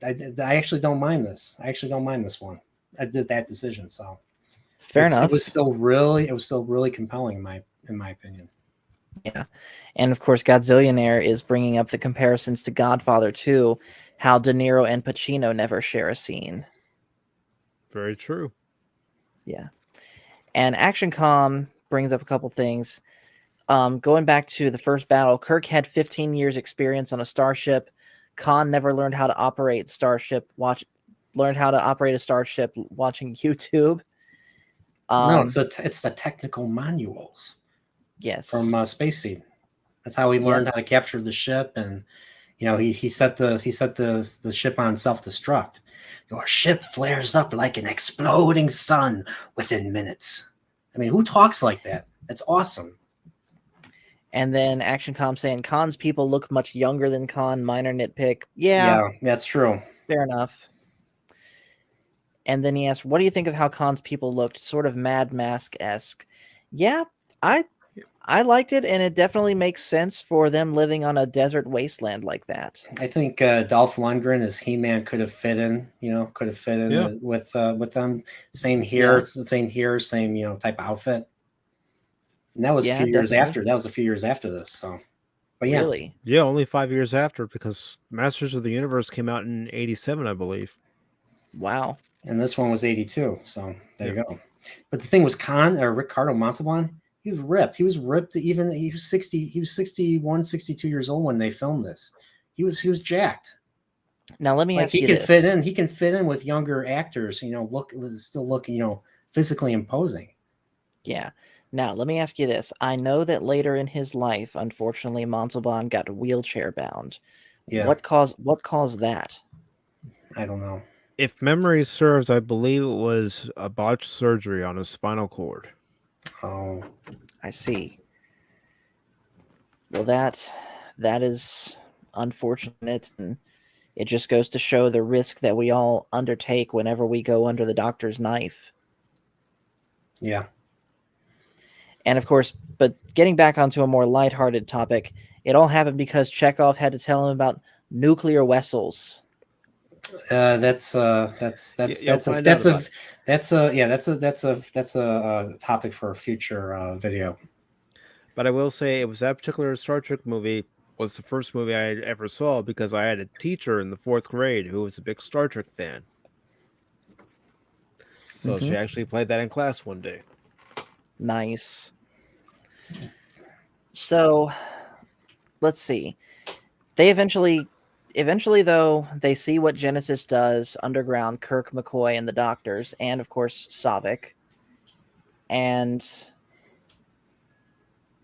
actually don't mind this. I actually don't mind this one. I did that decision, so Fair enough. It was still really compelling in my opinion. Yeah. And of course, Godzillionaire is bringing up the comparisons to Godfather 2, how De Niro and Pacino never share a scene. Very true. Yeah. And Action Com brings up a couple things. Going back to the first battle, Kirk had 15 years experience on a starship. Khan never learned how to operate learned how to operate a starship watching YouTube. No, it's the technical manuals Yes. from Space Seed. That's how he learned how to capture the ship and he set the ship on self-destruct. Your ship flares up like an exploding sun within minutes. I mean, who talks like that? That's awesome. And then Action Com saying Khan's people look much younger than Khan. Minor nitpick. Yeah, that's true. fair enough. And then he asked, "What do you think of how Khan's people looked? Sort of Mad Mask-esque." Yeah, I liked it, and it definitely makes sense for them living on a desert wasteland like that. I think Dolph Lundgren as He-Man could have fit in. With them. Same here, same type of outfit. And that was a few years after. That was a few years after this. So, but yeah, really, yeah, only 5 years after, because Masters of the Universe came out in '87, I believe. Wow. And this one was '82. So there you go. But the thing was, Ricardo Montalban, he was ripped. He was ripped. Even he was 60. He was 61, 62 years old when they filmed this. He was jacked. Now let me ask you this. He can fit in with younger actors. Still look physically imposing. Yeah. Now let me ask you this. I know that later in his life, unfortunately, Montalban got wheelchair bound. Yeah. What caused that? I don't know. If memory serves, I believe it was a botched surgery on his spinal cord. Oh, I see. Well, that is unfortunate, and it just goes to show the risk that we all undertake whenever we go under the doctor's knife. Yeah. And of course, but getting back onto a more lighthearted topic, it all happened because Chekhov had to tell him about nuclear vessels. That's a topic for a future video. But I will say, it was that particular Star Trek movie was the first movie I ever saw, because I had a teacher in the 4th grade who was a big Star Trek fan. So she actually played that in class one day. Nice. So let's see. They eventually though, they see what Genesis does underground, Kirk, McCoy, and the doctors, and of course Saavik. And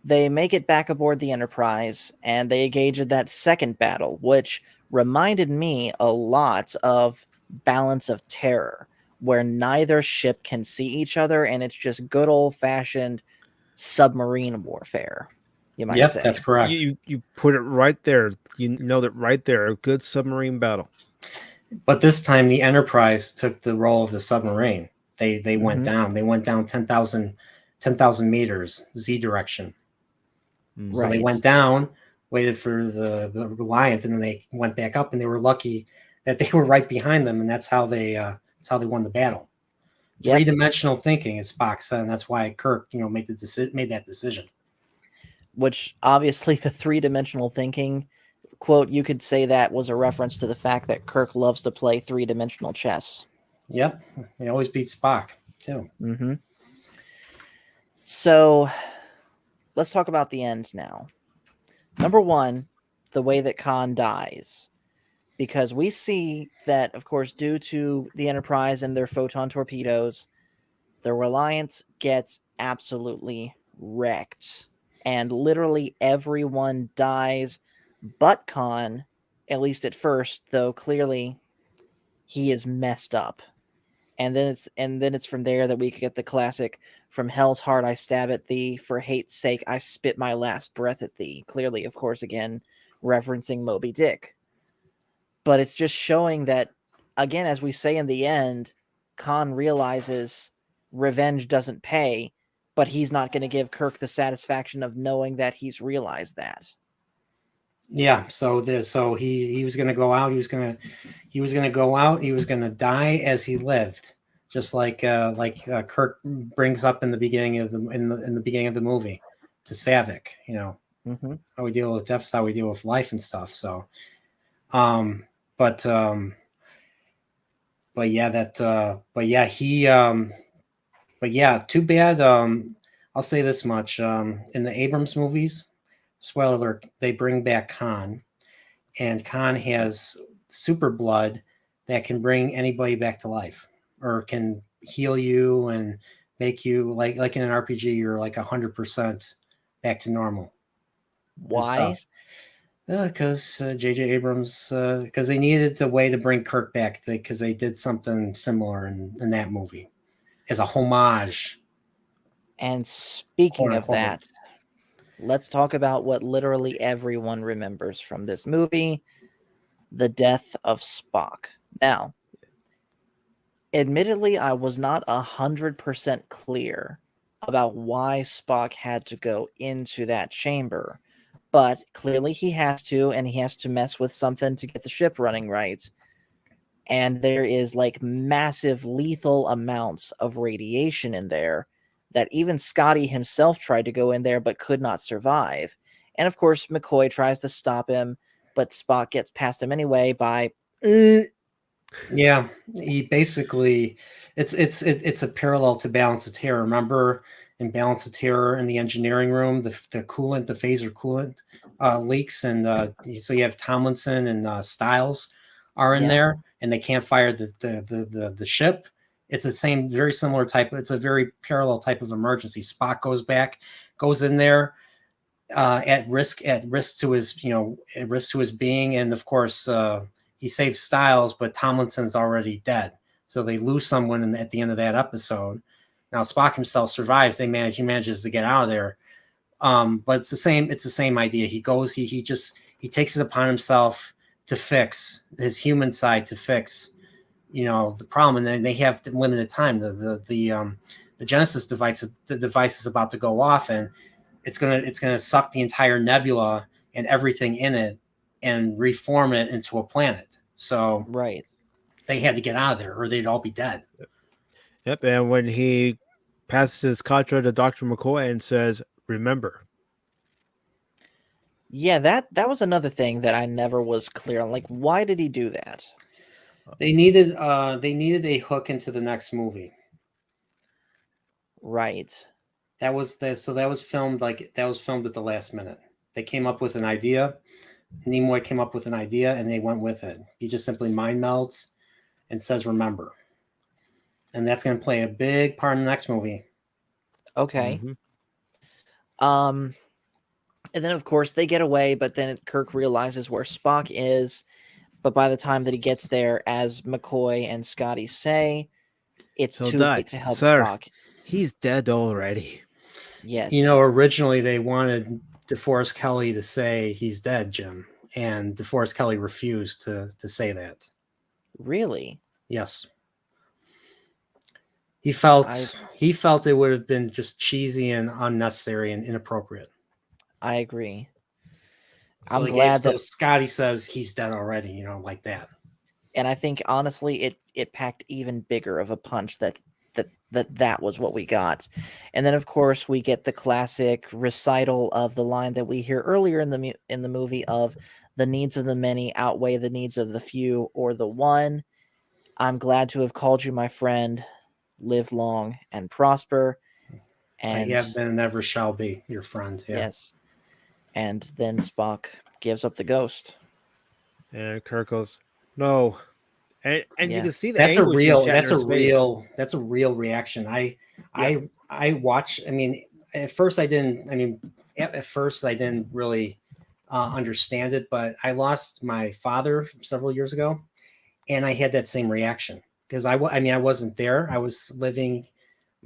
they make it back aboard the Enterprise, and they engage in that second battle, which reminded me a lot of Balance of Terror, where neither ship can see each other, and it's just good old-fashioned submarine warfare, you might say. That's correct. You put it right there. You know that right there, a good submarine battle. But this time the Enterprise took the role of the submarine. They went down. They went down 10,000 meters Z direction. Right. So they went down, waited for the Reliant, and then they went back up, and they were lucky that they were right behind them, and that's how they won the battle. Yep. Three-dimensional thinking, as Spock said, and that's why Kirk, made that decision. Which obviously the three-dimensional thinking quote, you could say that was a reference to the fact that Kirk loves to play three-dimensional chess. Yep, he always beats Spock too. Mm-hmm. So let's talk about the end now. Number one, the way that Khan dies. Because we see that, of course, due to the Enterprise and their photon torpedoes, the Reliant gets absolutely wrecked. And literally everyone dies but Khan, at least at first, though clearly he is messed up. And then it's from there that we get the classic, "From hell's heart I stab at thee, for hate's sake I spit my last breath at thee." Clearly, of course, again, referencing Moby Dick. But it's just showing that, again, as we say in the end, Khan realizes revenge doesn't pay, but he's not going to give Kirk the satisfaction of knowing that he's realized that. Yeah, so he was going to go out. He was going to go out. He was going to die as he lived, just like Kirk brings up in the beginning of the beginning of the movie to Saavik. How we deal with death, how we deal with life and stuff. So, but too bad. I'll say this much: in the Abrams movies, spoiler alert, they bring back Khan, and Khan has super blood that can bring anybody back to life, or can heal you and make you like in an RPG, you're like 100% back to normal. Why? Because J.J. Abrams, because they needed a way to bring Kirk back, because they did something similar in that movie as a homage, And quote speaking of unquote. that, let's talk about what literally everyone remembers from this movie, the death of Spock. Now, admittedly, I was not 100% clear about why Spock had to go into that chamber, but clearly he has to, and he has to mess with something to get the ship running right. And there is like massive lethal amounts of radiation in there that even Scotty himself tried to go in there but could not survive. And of course, McCoy tries to stop him, but Spock gets past him anyway by Yeah, he basically it's a parallel to Balance of Terror. Remember in Balance of Terror in the engineering room, the coolant, the phaser coolant leaks, and so you have Tomlinson and Styles are in Yeah. there, and they can't fire the ship. It's the same, very similar type. It's a very parallel type of emergency. Spock goes in there at risk to his at risk to his being, and of course he saves Styles, but Tomlinson's already dead, so they lose someone at the end of that episode. Now Spock himself survives. He manages to get out of there, but it's the same idea. He takes it upon himself to fix his human side, to fix the problem, and then they have limited time. The Genesis device is about to go off, and it's gonna suck the entire nebula and everything in it and reform it into a planet. So right. they had to get out of there, or they'd all be dead. Yep. And when he passes his contract to Dr. McCoy and says, "Remember." Yeah, that was another thing that I never was clear on. Like, why did he do that? They needed a hook into the next movie. Right. That was filmed at the last minute. They came up with an idea. Nimoy came up with an idea, and they went with it. He just simply mind melds and says, "Remember," and that's going to play a big part in the next movie. Okay. Mm-hmm. And then of course they get away, but then Kirk realizes where Spock is. But by the time that he gets there, as McCoy and Scotty say, it's He'll too die. late to help Sir, Spock. he's dead already. Yes. Originally they wanted DeForest Kelly to say he's dead, Jim, and DeForest Kelly refused to say that. Really? Yes. He felt it would have been just cheesy and unnecessary and inappropriate. I agree. So I'm glad that Scotty says he's dead already, like that. and I think honestly it packed even bigger of a punch that was what we got. And then of course we get the classic recital of the line that we hear earlier in the movie of the needs of the many outweigh the needs of the few or the one. I'm glad to have called you my friend. Live long and prosper. I And have been and never shall be your friend. Yeah. yes. And then Spock gives up the ghost. And Kirk goes, "No." And you Yeah. can see the That's a anguish in real Shatner's face. that's a real reaction. Yeah. I watched. I mean, at first I didn't. I mean, at first I didn't really understand it, but I lost my father several years ago, and I had that same reaction because I wasn't there. I was living.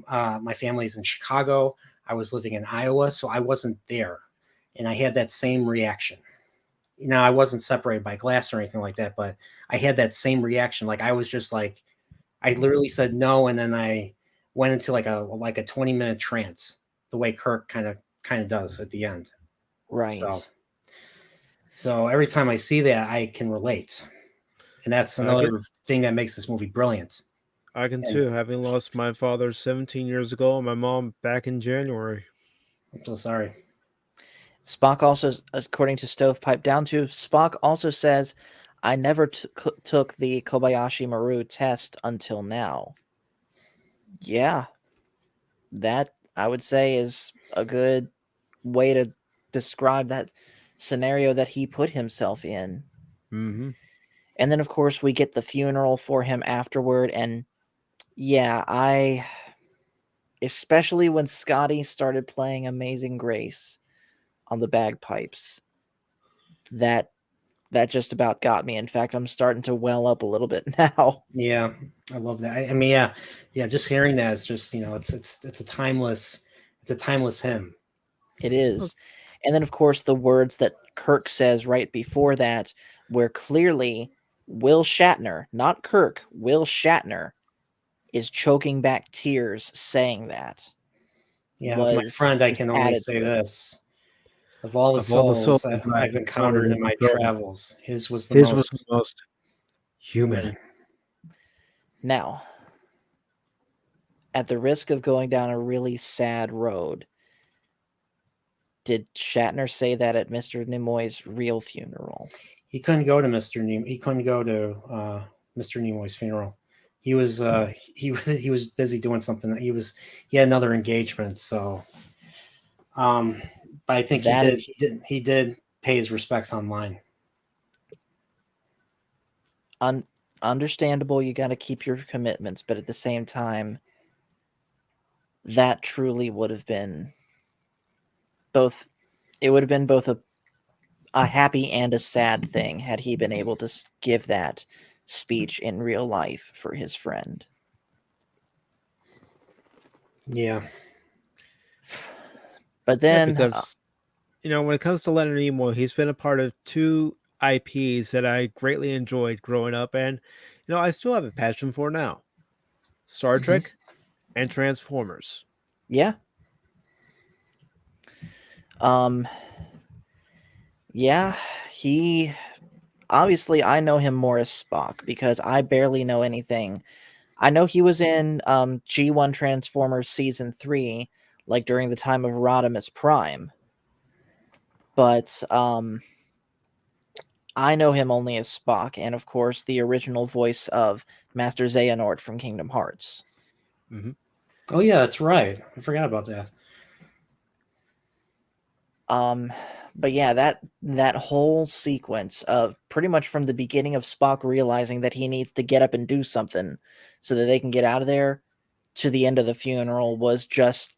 My family's in Chicago. I was living in Iowa, so I wasn't there, and I had that same reaction. I wasn't separated by glass or anything like that, but I had that same reaction. Like I was just like, I literally said no, and then I went into like a 20-minute trance, the way Kirk kind of does at the end. Right. So every time I see that, I can relate, and that's another thing that makes this movie brilliant. I can too, having lost my father 17 years ago and my mom back in January. I'm so sorry. Spock also, according to Stovepipe Down to, Spock also says, I never took the Kobayashi Maru test until now. Yeah. That, I would say, is a good way to describe that scenario that he put himself in. Mm-hmm. And then, of course, we get the funeral for him afterward. And yeah, especially when Scotty started playing Amazing Grace on the bagpipes. that just about got me. In fact, I'm starting to well up a little bit now. Yeah, I love that. I mean, yeah. Just hearing that is just, it's a timeless hymn. It is. And then, of course, the words that Kirk says right before that, where clearly Will Shatner, not Kirk, Will Shatner, is choking back tears saying that. Yeah, my friend, I can only say this. Of all the souls I've encountered in my travels, his was the most human. Now, at the risk of going down a really sad road, did Shatner say that at Mr. Nimoy's real funeral? He couldn't go to Mr. Nimoy. He couldn't go to Mr. Nimoy's funeral. He was busy doing something. He had another engagement. So, but I think he did pay his respects online. Understandable. You got to keep your commitments, but at the same time, that truly would have been both. It would have been both a happy and a sad thing had he been able to give that speech in real life for his friend. Yeah. But then, because when it comes to Leonard Nimoy, he's been a part of two IPs that I greatly enjoyed growing up, and I still have a passion for now: Star Trek and Transformers. Yeah. Yeah, he obviously, I know him more as Spock because I barely know anything. I know he was in G1 Transformers Season 3, like during the time of Rodimus Prime. But I know him only as Spock, and of course the original voice of Master Xehanort from Kingdom Hearts. Mm-hmm. Oh yeah, that's right. I forgot about that. But yeah, that whole sequence of pretty much from the beginning of Spock realizing that he needs to get up and do something so that they can get out of there to the end of the funeral was just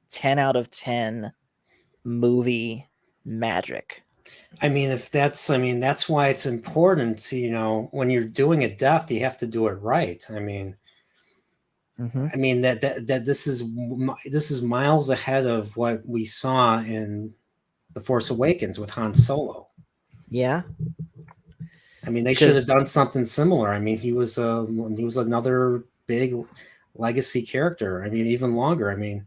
10 out of 10 movie magic. I mean, that's why it's important to, when you're doing a death, you have to do it right. I mean, that this is miles ahead of what we saw in The Force Awakens with Han Solo. Yeah. I mean, they should have done something similar. I mean, he was another big legacy character. I mean, even longer. I mean,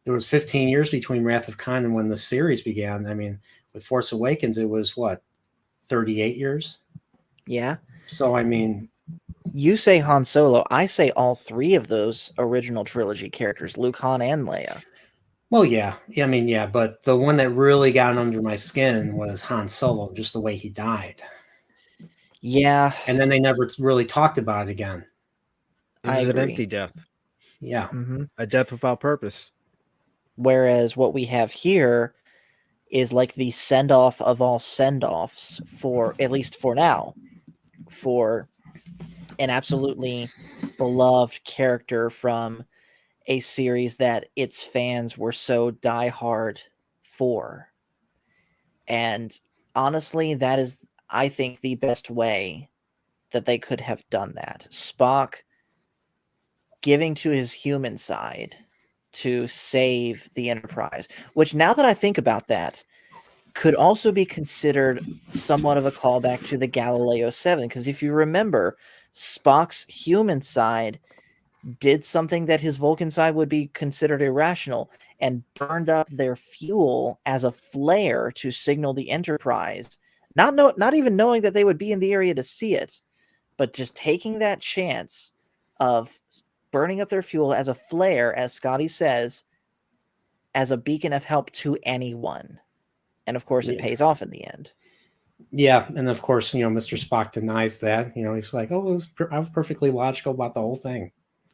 there was 15 years between Wrath of Khan and when the series began. I mean, with Force Awakens, it was 38 years? Yeah. So, I mean, you say Han Solo. I say all three of those original trilogy characters, Luke, Han, and Leia. Well, yeah. I mean, yeah, but the one that really got under my skin was Han Solo, just the way he died. Yeah. And then they never really talked about it again. It was an empty death. Yeah. Mm-hmm. A death without purpose. Whereas what we have here is like the send-off of all send-offs for, at least for now, for an absolutely beloved character from a series that its fans were so diehard for. And honestly, that is, I think, the best way that they could have done that. Spock giving to his human side to save the Enterprise, which, now that I think about that, could also be considered somewhat of a callback to the Galileo 7, because if you remember, Spock's human side did something that his Vulcan side would be considered irrational and burned up their fuel as a flare to signal the Enterprise, not even knowing that they would be in the area to see it, but just taking that chance of burning up their fuel as a flare, as Scotty says, as a beacon of help to anyone. And of course, it pays off in the end. Yeah, and of course, Mr. Spock denies that. He's like, "Oh, I was perfectly logical about the whole thing."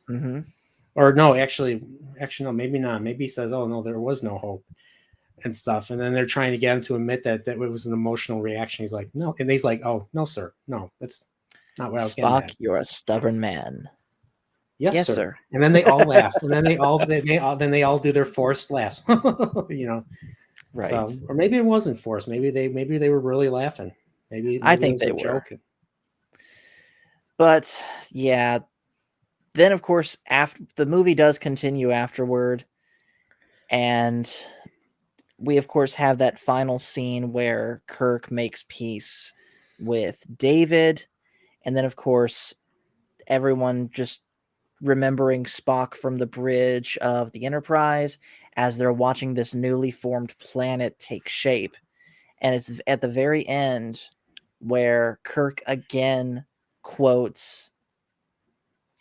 Mm-hmm. Or no, actually, no, maybe not. Maybe he says, "Oh no, there was no hope," and stuff. And then they're trying to get him to admit that it was an emotional reaction. He's like, "No," and he's like, "Oh no, sir, no, that's not what I was getting at." Spock, you're a stubborn man. Yes, sir. And then they all laugh, and then they all do their forced laughs. Right. So, or maybe it wasn't forced. Maybe they were really laughing. Maybe I it think was they a were. joke. But yeah, then of course after the movie does continue afterward, and we of course have that final scene where Kirk makes peace with David, and then of course everyone just remembering Spock from the bridge of the Enterprise as they're watching this newly formed planet take shape. And it's at the very end where Kirk again quotes,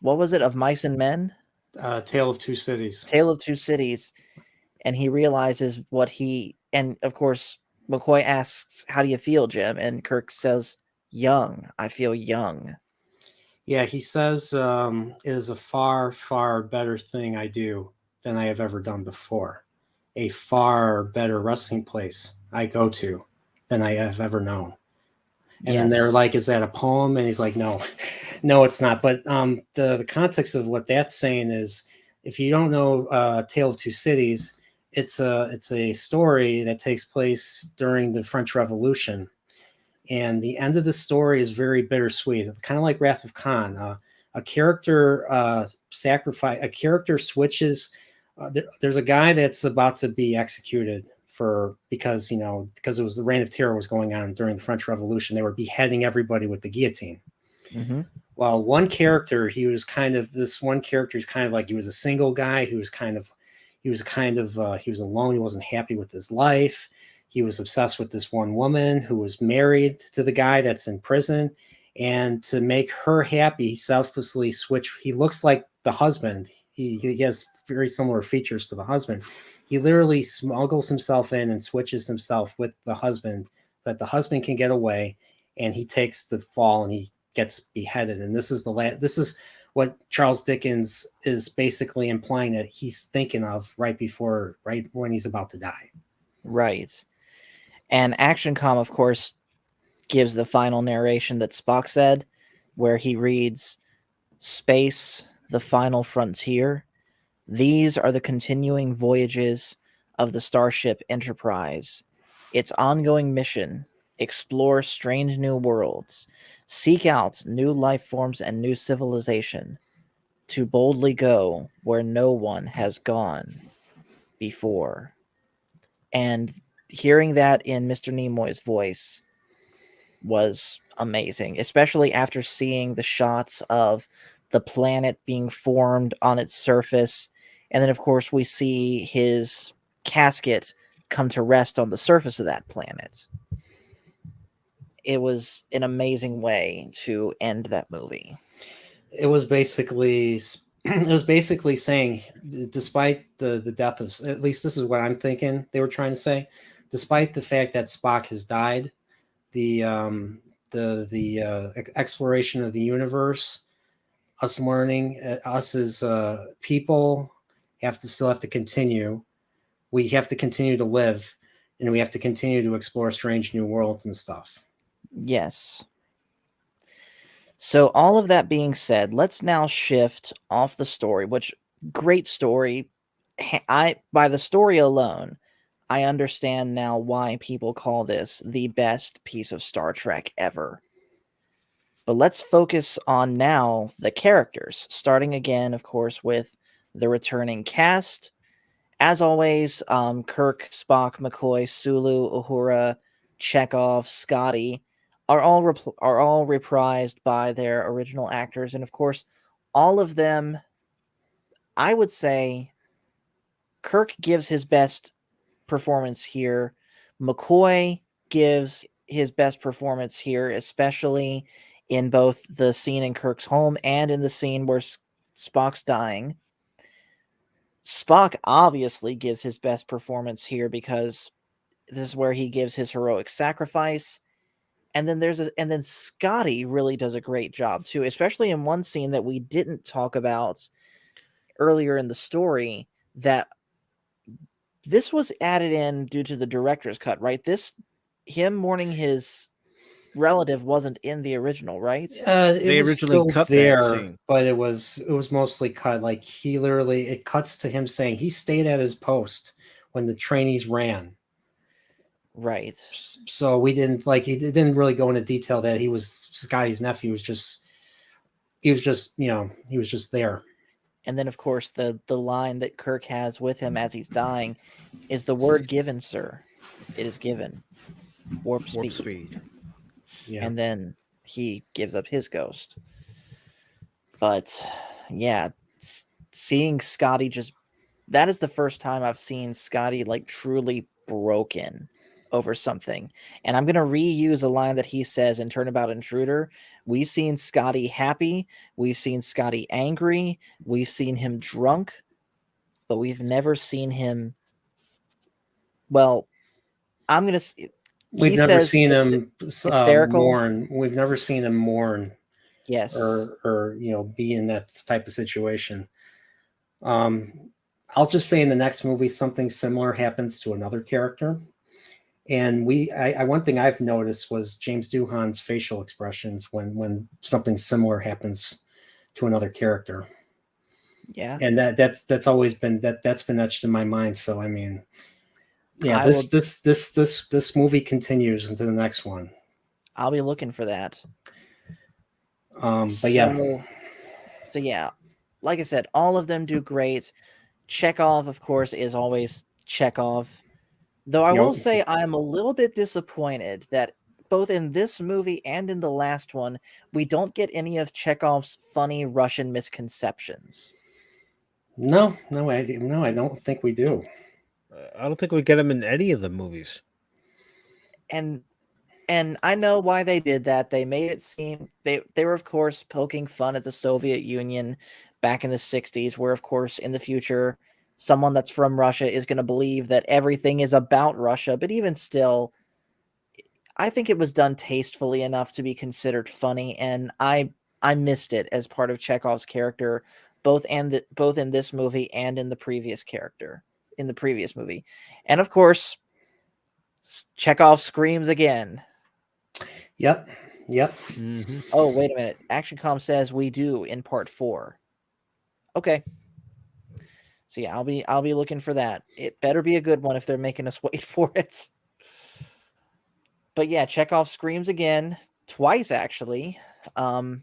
what was it, Of Mice and Men? Tale of Two Cities. Tale of Two Cities. And he realizes and of course, McCoy asks, how do you feel, Jim? And Kirk says, young. I feel young. Yeah, he says it is a far, far better thing I do than I have ever done before. A far better resting place I go to than I have ever known. And then they're like, is that a poem? And he's like, no, no, it's not. But the context of what that's saying is, if you don't know Tale of Two Cities, it's a story that takes place during the French Revolution. And the end of the story is very bittersweet, kind of like Wrath of Khan. A character a character switches. There's a guy that's about to be executed because it was the Reign of Terror was going on during the French Revolution. They were beheading everybody with the guillotine. Mm-hmm. Well, one character, he was kind of like, he was a single guy who was he was alone. He wasn't happy with his life. He was obsessed with this one woman who was married to the guy that's in prison. And to make her happy, he selflessly switched. He looks like the husband. He has very similar features to the husband. He literally smuggles himself in and switches himself with the husband so that the husband can get away, and he takes the fall and he gets beheaded. And this is what Charles Dickens is basically implying that he's thinking of right when he's about to die. Right. And ActionCom, of course, gives the final narration that Spock said, where he reads, "Space, the final frontier. These are the continuing voyages of the Starship Enterprise. Its ongoing mission, explore strange new worlds, seek out new life forms and new civilization, to boldly go where no one has gone before." And hearing that in Mr. Nimoy's voice was amazing, especially after seeing the shots of the planet being formed on its surface. And then, of course, we see his casket come to rest on the surface of that planet. It was an amazing way to end that movie. It was basically saying, despite the death of, at least this is what I'm thinking they were trying to say, despite the fact that Spock has died, the exploration of the universe, us learning, us as people still have to continue. We have to continue to live, and we have to continue to explore strange new worlds and stuff. Yes. So all of that being said, let's now shift off the story, which great story. By the story alone, I understand now why people call this the best piece of Star Trek ever. But let's focus on now the characters, starting again, of course, with the returning cast. As always, Kirk, Spock, McCoy, Sulu, Uhura, Chekhov, Scotty are all reprised by their original actors, and of course, all of them, I would say, Kirk gives his best performance here. McCoy gives his best performance here, especially in both the scene in Kirk's home and in the scene where Spock's dying. Spock obviously gives his best performance here because this is where he gives his heroic sacrifice. And then Scotty really does a great job too, especially in one scene that we didn't talk about earlier in the story, that this was added in due to the director's cut, right? Him mourning his relative wasn't in the original, right? They It was originally still cut that there, scene. but it was mostly cut. Like, it cuts to him saying he stayed at his post when the trainees ran. Right. So we didn't like he didn't really go into detail that he was Scotty's nephew. He was just he was just there. And then, of course, the line that Kirk has with him as he's dying is the word given, sir. It is given. Warp speed. Yeah. And then he gives up his ghost. But yeah, seeing Scotty that is the first time I've seen Scotty like truly broken over something. And I'm going to reuse a line that he says in Turnabout Intruder. We've seen Scotty happy. We've seen Scotty angry. We've seen him drunk. But we've never seen him. Well, I'm going to. We've never seen him hysterical. mourn. We've never seen him mourn. Yes. Or be in that type of situation. I'll just say in the next movie, something similar happens to another character. And one thing I've noticed was James Doohan's facial expressions when something similar happens to another character. Yeah. And that's always been that's been etched in my mind. So I mean, yeah, this movie continues into the next one. I'll be looking for that. But yeah. So yeah, like I said, all of them do great. Chekhov, of course, is always Chekhov. Though I will say I am a little bit disappointed that both in this movie and in the last one, we don't get any of Chekhov's funny Russian misconceptions. No, I don't think we do. I don't think we get him in any of the movies. And I know why they did that. They made it seem they were, of course, poking fun at the Soviet Union back in the 60s, where, of course, in the future, someone that's from Russia is going to believe that everything is about Russia. But even still, I think it was done tastefully enough to be considered funny, and I missed it as part of Chekhov's character, both in this movie and in the previous movie. And of course, Chekhov screams again. Yep. Mm-hmm. Oh, wait a minute. ActionCom says we do in part 4. Okay. So yeah, I'll be looking for that. It better be a good one if they're making us wait for it. But yeah, Chekhov screams again, twice actually. And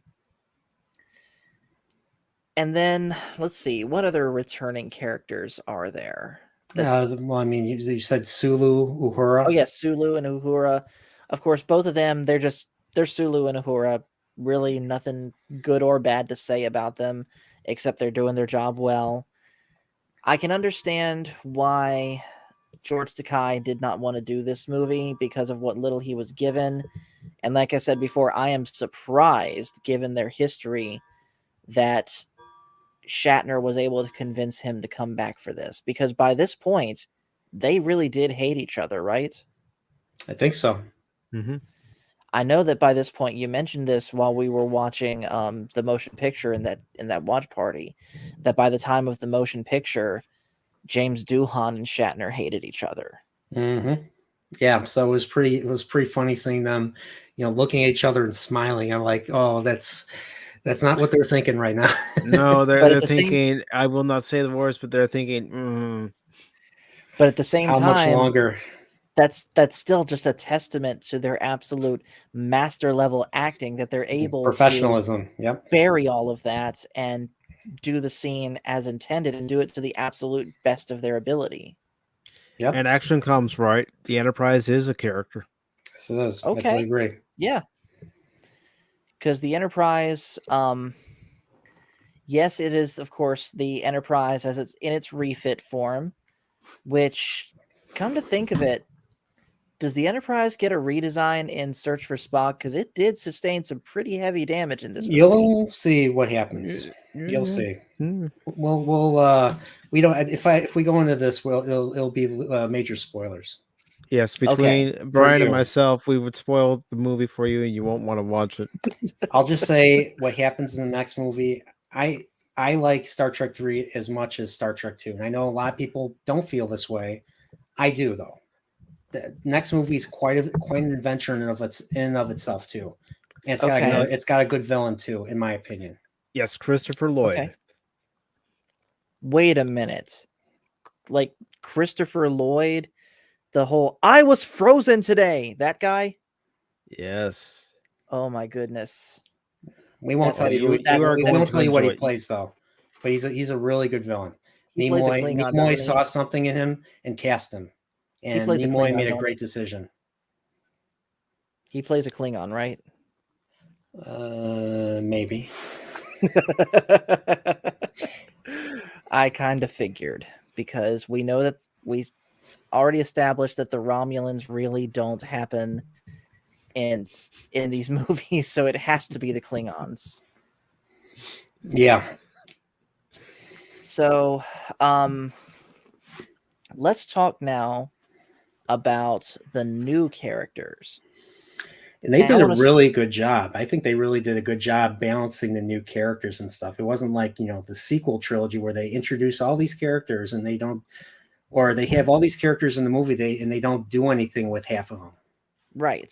then let's see, what other returning characters are there? Well, I mean, you said Sulu, Uhura. Oh yes, Sulu and Uhura. Of course, both of them, they're Sulu and Uhura. Really nothing good or bad to say about them, except they're doing their job well. I can understand why George Takei did not want to do this movie because of what little he was given. And like I said before, I am surprised, given their history, that Shatner was able to convince him to come back for this. Because by this point, they really did hate each other, right? I think so. Mm-hmm. I know that by this point, you mentioned this while we were watching the motion picture in that watch party, that by the time of the motion picture, James Doohan and Shatner hated each other. Mm-hmm. Yeah, so it was pretty funny seeing them, looking at each other and smiling. I'm like, oh, that's not what they're thinking right now. No, they're thinking. I will not say the words, but they're thinking. But at the same time, how much longer? That's still just a testament to their absolute master level acting, that they're able professionalism. to bury all of that and do the scene as intended and do it to the absolute best of their ability. Yep. And action comes right. The Enterprise is a character. Yes, it is. Okay. I agree. Yeah. Because the Enterprise, yes, it is, of course, the Enterprise as it's in its refit form, which, come to think of it, does the Enterprise get a redesign in Search for Spock? Because it did sustain some pretty heavy damage in this movie. You'll see what happens. You'll see. We'll we don't. If we go into this, it'll be major spoilers. Yes, between Brian and myself, we would spoil the movie for you, and you won't want to watch it. I'll just say what happens in the next movie. I like Star Trek 3 as much as Star Trek 2, and I know a lot of people don't feel this way. I do, though. The next movie is quite an adventure in and of itself too, and it's got a good villain too, in my opinion. Yes, Christopher Lloyd. Okay. Wait a minute, like Christopher Lloyd The whole I was frozen today. That guy. Yes. Oh my goodness. We won't That's tell a you. bru- that's are We going won't to tell you what he enjoy it. plays though, but he's a really good villain. He plays a Nimoy Klingon, Nimoy doesn't he? saw something in him and cast him, He and plays a Nimoy Klingon, made a don't great decision. he? He plays a Klingon, right? Maybe. I kind of figured because we know that we already established that the Romulans really don't happen in these movies, so it has to be the Klingons. Yeah. So, let's talk now about the new characters. And they And I did a wanna s- really good job. I think they really did a good job balancing the new characters and stuff. It wasn't like, the sequel trilogy where they introduce all these characters and they don't, or they have all these characters in the movie and they don't do anything with half of them. Right.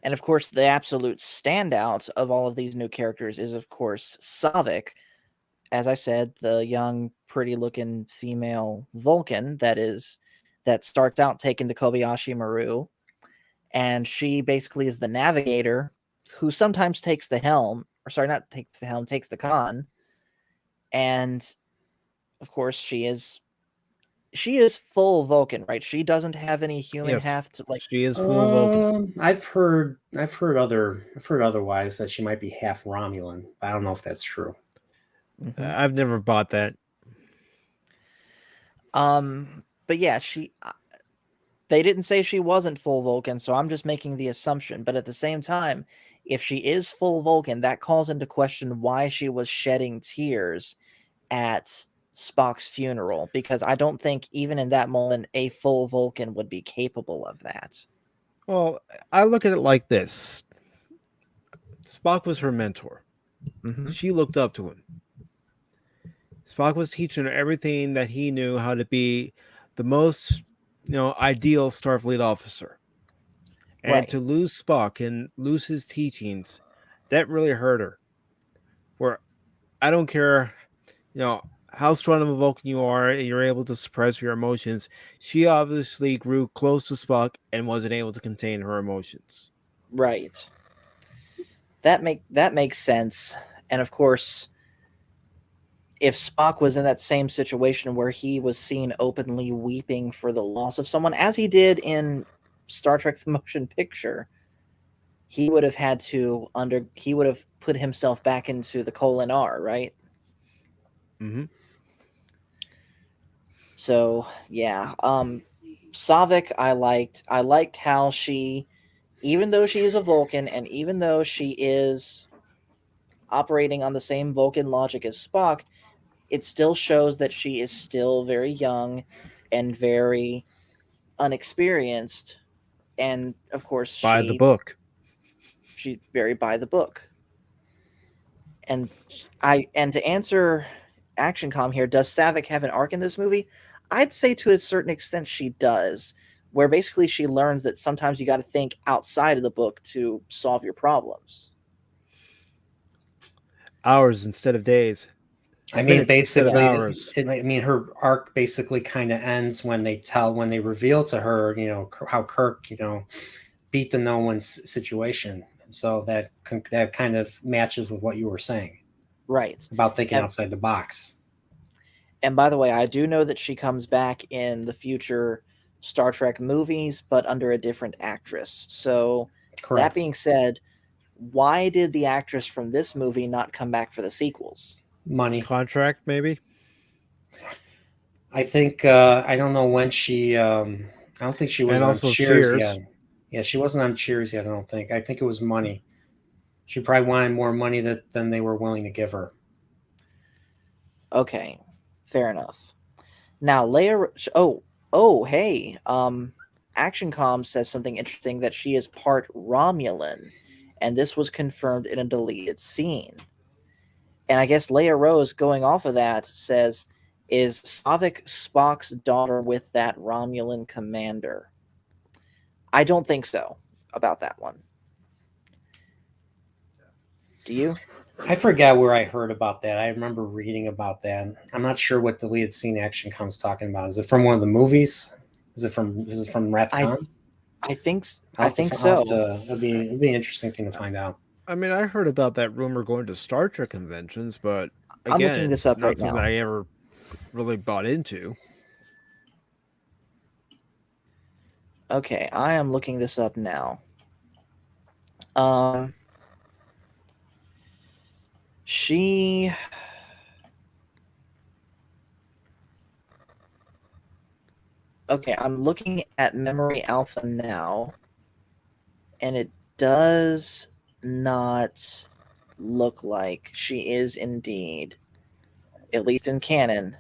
And of course, the absolute standout of all of these new characters is, of course, Savik. As I said, the young, pretty-looking female Vulcan that starts out taking the Kobayashi Maru, and she basically is the navigator who sometimes takes the helm, or sorry, not takes the helm, takes the con. And of course, she is full Vulcan, right? She doesn't have any human Yes. half to like. She is full Vulcan. I've heard otherwise that she might be half Romulan. I don't know if that's true. Mhm. I've never bought that. But yeah, they didn't say she wasn't full Vulcan, so I'm just making the assumption. But at the same time, if she is full Vulcan, that calls into question why she was shedding tears at Spock's funeral, because I don't think even in that moment a full Vulcan would be capable of that. Well, I look at it like this. Spock was her mentor. Mhm. She looked up to him. Spock was teaching her everything that he knew how to be the most, ideal Starfleet officer. And Right. to lose Spock and lose his teachings, that really hurt her. Where I don't care, how strong of a Vulcan you are and you're able to suppress your emotions. She obviously grew close to Spock and wasn't able to contain her emotions. Right. That makes sense. And of course, if Spock was in that same situation where he was seen openly weeping for the loss of someone, as he did in Star Trek the Motion Picture, he would have put himself back into the colon R, right? Mm-hmm. So yeah, Savik, I liked how she, even though she is a Vulcan and even though she is operating on the same Vulcan logic as Spock, it still shows that she is still very young and very unexperienced, and of course By the book. she's very by the book. And to answer Action Com here, does Savik have an arc in this movie? I'd say to a certain extent she does, where basically she learns that sometimes you got to think outside of the book to solve your problems. Hours instead of days. I mean, Minutes instead of basically, hours. her arc basically kind of ends when they reveal to her, how Kirk, beat the no one's situation. So that kind of matches with what you were saying, Right? About thinking And, outside the box. and by the way, I do know that she comes back in the future Star Trek movies, but under a different actress. So Correct. that being said, why did the actress from this movie not come back for the sequels? Money. Contract, maybe? I think I don't know when she. I don't think she was And on also Cheers Cheers. yet. Yeah, she wasn't on Cheers yet. I don't think. I think it was money. She probably wanted more money than they were willing to give her. Okay, fair enough. Now, Leia. Hey. Action Com says something interesting, that she is part Romulan, and this was confirmed in a deleted scene. And I guess Leia Rose, going off of that, says, "Is Savik Spock's daughter with that Romulan commander?" I don't think so about that one. Do you? I forgot where I heard about that. I remember reading about that. I'm not sure what deleted scene Action Com's talking about. Is it from one of the movies? Is it from Rathcon? I think I'll so. have to, it'll be an interesting thing to find out. I mean, I heard about that rumor going to Star Trek conventions, but I'm again, looking this it's up not right something now. I ever really bought into. Okay, I am looking this up now. She Okay, I'm looking at Memory Alpha now, and it does not look like she is indeed, at least in canon,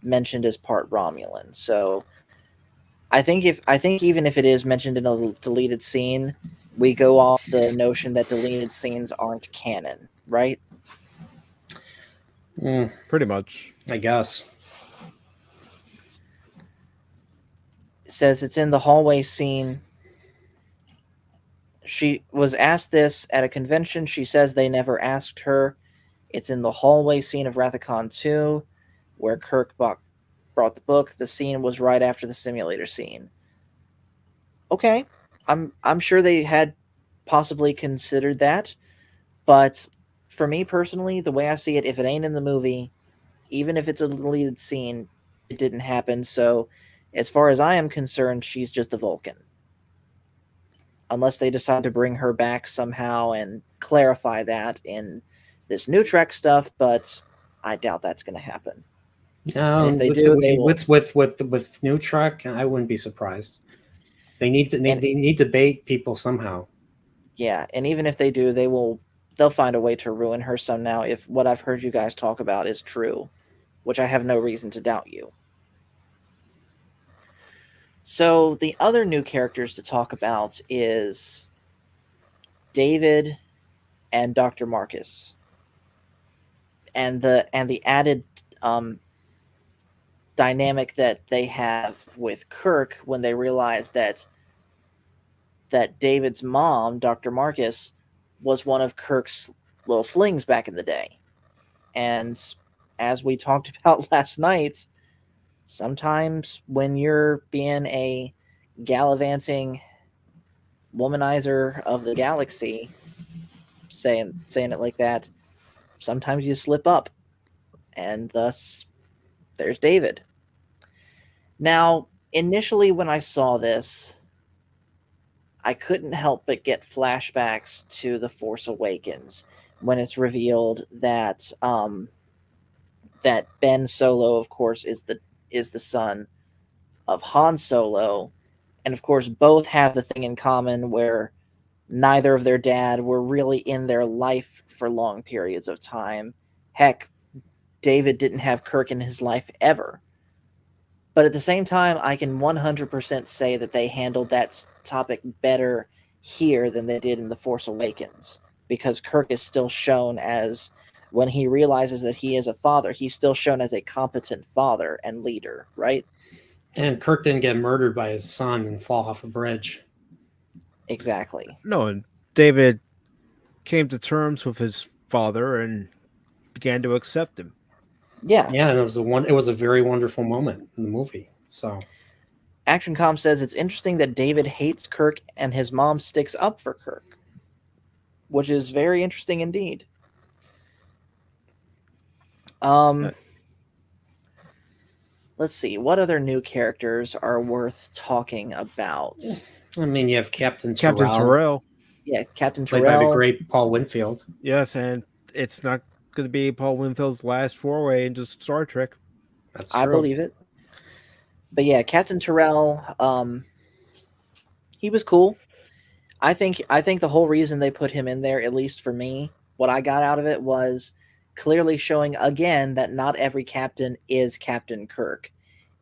mentioned as part Romulan. So I think even if it is mentioned in a deleted scene, we go off the notion that deleted scenes aren't canon, right? Pretty much. I guess. It says it's in the hallway scene. She was asked this at a convention. She says they never asked her. It's in the hallway scene of Rathacon 2, where Kirk brought the book. The scene was right after the simulator scene. Okay, I'm sure they had possibly considered that, but for me personally, the way I see it, if it ain't in the movie, even if it's a deleted scene, it didn't happen. So, as far as I am concerned, she's just a Vulcan. Unless they decide to bring her back somehow and clarify that in this new Trek stuff, but I doubt that's going to happen. And if they do, they will. With new Trek, I wouldn't be surprised. They need to bait people somehow. Yeah, and even if they do, they'll find a way to ruin her somehow if what I've heard you guys talk about is true, which I have no reason to doubt you. So the other new characters to talk about is David and Dr. Marcus, and the added dynamic that they have with Kirk when they realize that David's mom, Dr. Marcus, was one of Kirk's little flings back in the day. And as we talked about last night, sometimes when you're being a gallivanting womanizer of the galaxy, saying it like that, sometimes you slip up. And thus, there's David. Now, initially when I saw this, I couldn't help but get flashbacks to The Force Awakens when it's revealed that that Ben Solo, of course, is the son of Han Solo, and of course both have the thing in common where neither of their dad were really in their life for long periods of time. Heck, David didn't have Kirk in his life ever. But at the same time, I can 100% say that they handled that topic better here than they did in The Force Awakens, because Kirk is still shown as, when he realizes that he is a father, he's still shown as a competent father and leader, right? And Kirk didn't get murdered by his son and fall off a bridge. Exactly. No, and David came to terms with his father and began to accept him. Yeah. Yeah, and it was a very wonderful moment in the movie. So ActionCom says it's interesting that David hates Kirk and his mom sticks up for Kirk, which is very interesting indeed. Let's see, what other new characters are worth talking about? I mean, you have Captain Terrell. Yeah, Captain played Terrell. by the great Paul Winfield. Yes, and it's not going to be Paul Winfield's last foray into Star Trek. That's true. I believe it. But yeah, Captain Terrell, he was cool. I think the whole reason they put him in there, at least for me, what I got out of it was clearly showing again that not every captain is Captain Kirk.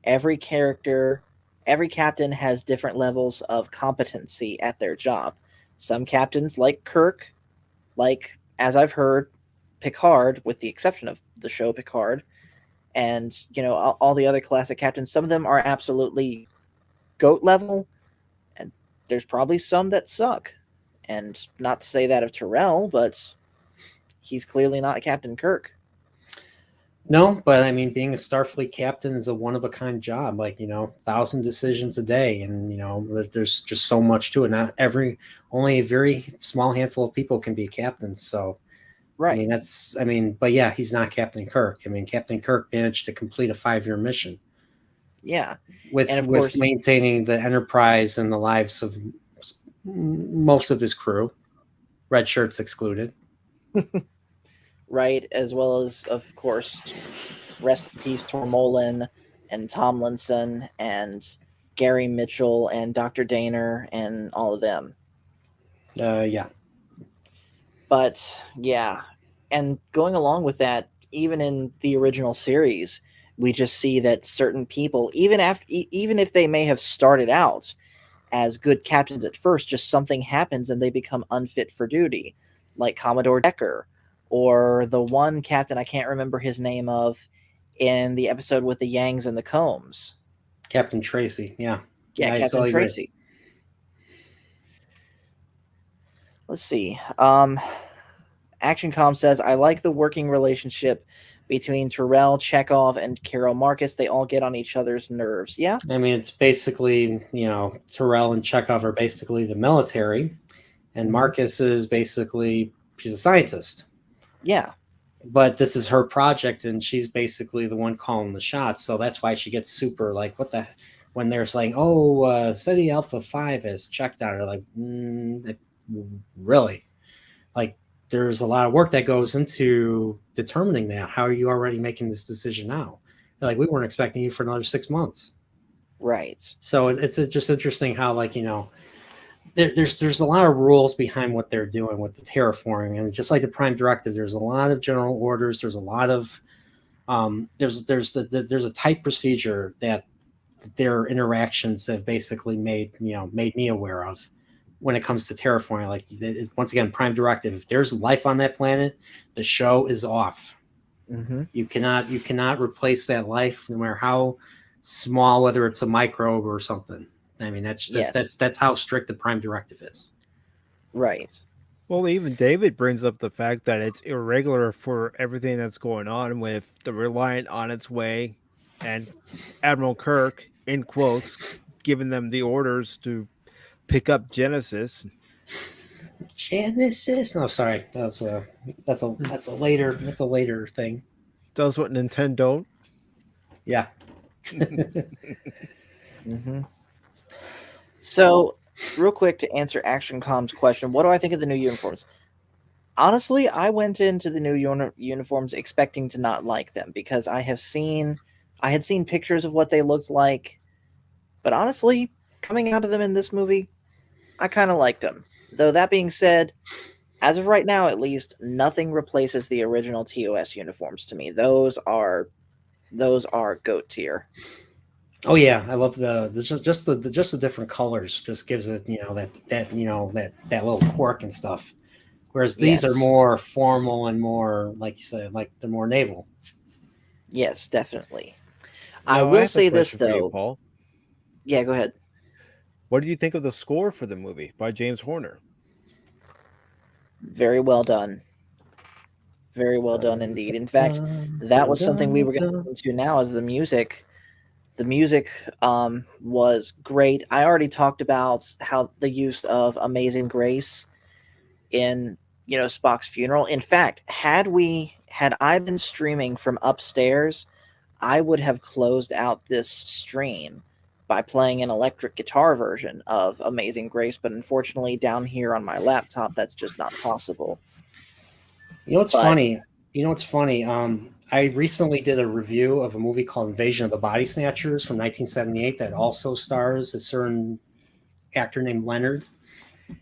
Every captain has different levels of competency at their job. Some captains, like Kirk, like, as I've heard, Picard, with the exception of the show Picard, and all the other classic captains, some of them are absolutely GOAT level, and there's probably some that suck. And not to say that of Terrell, but he's clearly not Captain Kirk. No, but I mean, being a Starfleet captain is a one of a kind job. Like, 1,000 decisions a day, and there's just so much to it. Only a very small handful of people can be captains. So, I Right. mean, but yeah, he's not Captain Kirk. I mean, Captain Kirk managed to complete a 5-year mission Yeah. with And of with course, maintaining the Enterprise and the lives of most of his crew, red shirts excluded. right, as well as, of course, rest in peace, Tormolin and Tomlinson and Gary Mitchell and Dr. Daner and all of them. Yeah. But yeah, and going along with that, even in the original series, we just see that certain people, even if they may have started out as good captains at first, just something happens and they become unfit for duty, like Commodore Decker, or the one captain I can't remember his name of in the episode with the Yangs and the Combs. Captain Tracy. Yeah. Yeah, I Captain totally agree. Tracy. Let's see. ActionCom says, I like the working relationship between Terrell, Chekhov, and Carol Marcus. They all get on each other's nerves. Yeah? I mean, it's basically, Terrell and Chekhov are basically the military, and Marcus is basically, she's a scientist. Yeah. But this is her project, and she's basically the one calling the shots. So that's why she gets super like, what the, when they're saying, oh, SETI Alpha 5 is checked out. They're like, really? Like, there's a lot of work that goes into determining that. How are you already making this decision now? They're like, we weren't expecting you for another 6 months. Right. So it's just interesting how, like, there's a lot of rules behind what they're doing with the terraforming, and just like the Prime Directive, there's a lot of general orders. There's a lot of there's a tight procedure that their interactions have basically made me aware of when it comes to terraforming. Like, once again, Prime Directive, if there's life on that planet, the show is off. Mm-hmm. You cannot replace that life, no matter how small, whether it's a microbe or something. I mean, that's how strict the Prime Directive is. Right. Well, even David brings up the fact that it's irregular for everything that's going on with the Reliant on its way and Admiral Kirk, in quotes, giving them the orders to pick up Genesis. Genesis. No, sorry, that's a later thing. Does what Nintendo don't. Yeah. Mm-hmm. So, real quick to answer ActionCom's question, what do I think of the new uniforms? Honestly, I went into the new uniforms expecting to not like them because I had seen pictures of what they looked like, but honestly, coming out of them in this movie, I kind of liked them. Though that being said, as of right now, at least, nothing replaces the original TOS uniforms to me. Those are GOAT tier. Oh yeah, I love just the different colors. Just gives it that little quirk and stuff. Whereas these are Yes. more formal and more, like you said, like they're more naval. Yes, definitely. Now, I will have a say this question for you, though. Paul. Yeah, go ahead. What do you think of the score for the movie by James Horner? Very well done. Very well done indeed. In fact, that was something we were going to get into now as the music. The music was great. I already talked about how the use of Amazing Grace in Spock's funeral. In fact, had I been streaming from upstairs, I would have closed out this stream by playing an electric guitar version of Amazing Grace, but unfortunately down here on my laptop that's just not possible. You know what's funny? I recently did a review of a movie called Invasion of the Body Snatchers from 1978 that also stars a certain actor named Leonard.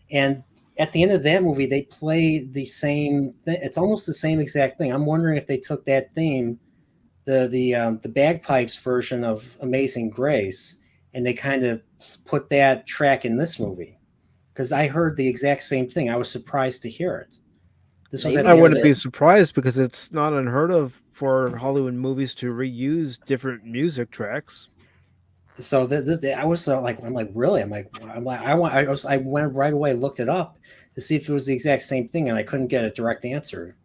And at the end of that movie, they play the same thing. It's almost the same exact thing. I'm wondering if they took that theme, the bagpipes version of Amazing Grace, and they kind of put that track in this movie. Because I heard the exact same thing. I was surprised to hear it. This was I wouldn't be surprised because it's not unheard of for Hollywood movies to reuse different music tracks. So I was like, I'm like, really? I went right away, looked it up to see if it was the exact same thing, and I couldn't get a direct answer.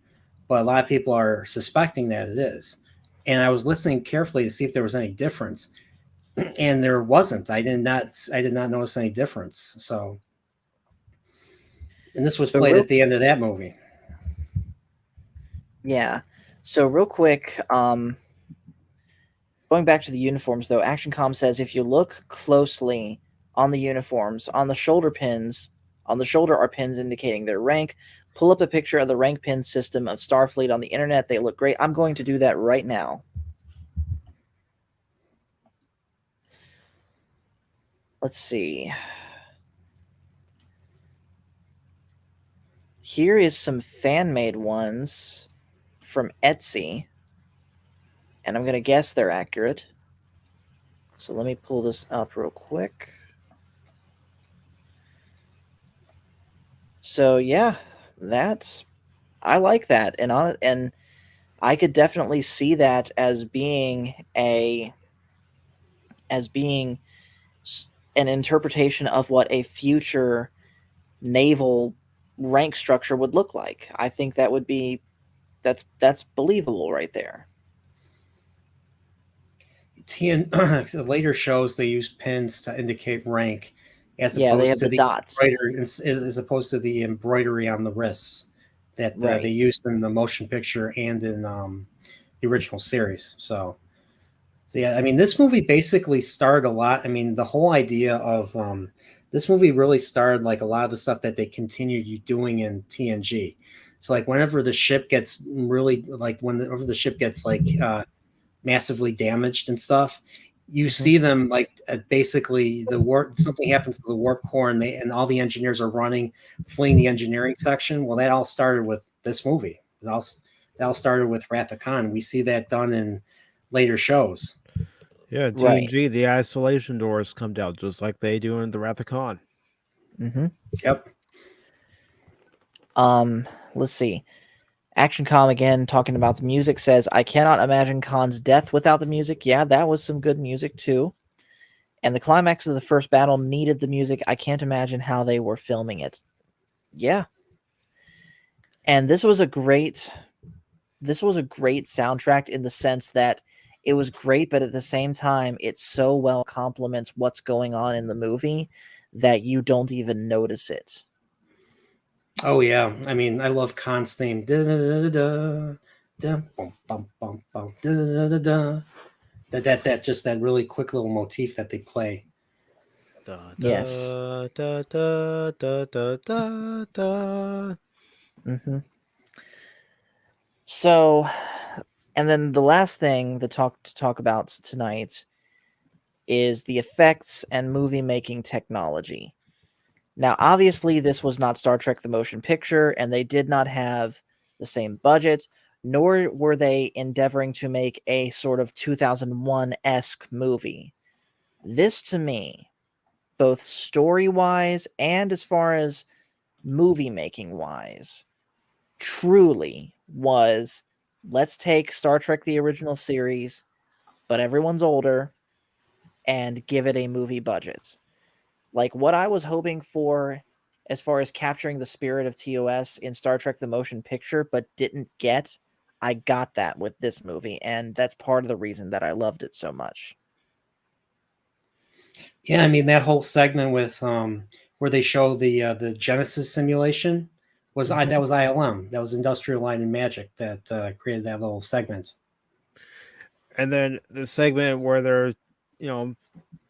But a lot of people are suspecting that it is. and I was listening carefully to see if there was any difference, and there wasn't. I did not notice any difference. So, and this was So played real, at the end of that movie. yeah. So real quick, going back to the uniforms though, ActionCom says if you look closely on the uniforms, on the shoulder pins, on the shoulder are pins indicating their rank. Pull up a picture of the rank pin system of Starfleet on the internet. They look great. I'm going to do that right now. Let's see. Here is some fan-made ones from Etsy, and I'm going to guess they're accurate. So let me pull this up real quick. So yeah, I like that, and I could definitely see that as being an interpretation of what a future naval rank structure would look like. I think that would be that's believable right there. Later shows they use pins to indicate rank, as Yeah, they opposed have to the the dots. embroidery, as opposed to the embroidery on the wrists that they Right. used in the motion picture and in the original series. So yeah, I mean, this movie basically started a lot. I mean, the whole idea of this movie really started like a lot of the stuff that they continued doing in TNG. So like whenever the ship gets really like whenever the ship gets like massively damaged and stuff, you see them like basically the warp. Something happens to the warp core, and all the engineers are running, fleeing the engineering section. Well, that all started with this movie. That all started with Wrath of Khan. We see that done in later shows. Yeah, Right. TNG, the isolation doors come down just like they do in the Wrath of Khan. Mm-hmm. Yep. Let's see. ActionCom again talking about the music says, I cannot imagine Khan's death without the music. Yeah, that was some good music too. And the climax of the first battle needed the music. I can't imagine how they were filming it. Yeah. And this was a great soundtrack in the sense that it was great, but at the same time, it so well complements what's going on in the movie that you don't even notice it. Oh yeah. I mean, I love Khan's theme. That just that really quick little motif that they play. Da, Yes. da, da, da, da, da, da, da. Mm-hmm. So, and then the last thing to talk about tonight is the effects and movie making technology. Now, obviously, this was not Star Trek the Motion Picture, and they did not have the same budget, nor were they endeavoring to make a sort of 2001-esque movie. This, to me, both story-wise and as far as movie-making-wise, truly was, let's take Star Trek the original series, but everyone's older, and give it a movie budget. Like what I was hoping for as far as capturing the spirit of TOS in Star Trek the Motion Picture, but didn't get, I got that with this movie, and that's part of the reason that I loved it so much. Yeah, I mean that whole segment with where they show the Genesis simulation was that was ILM. That was Industrial Light and Magic that created that little segment. And then the segment where they're,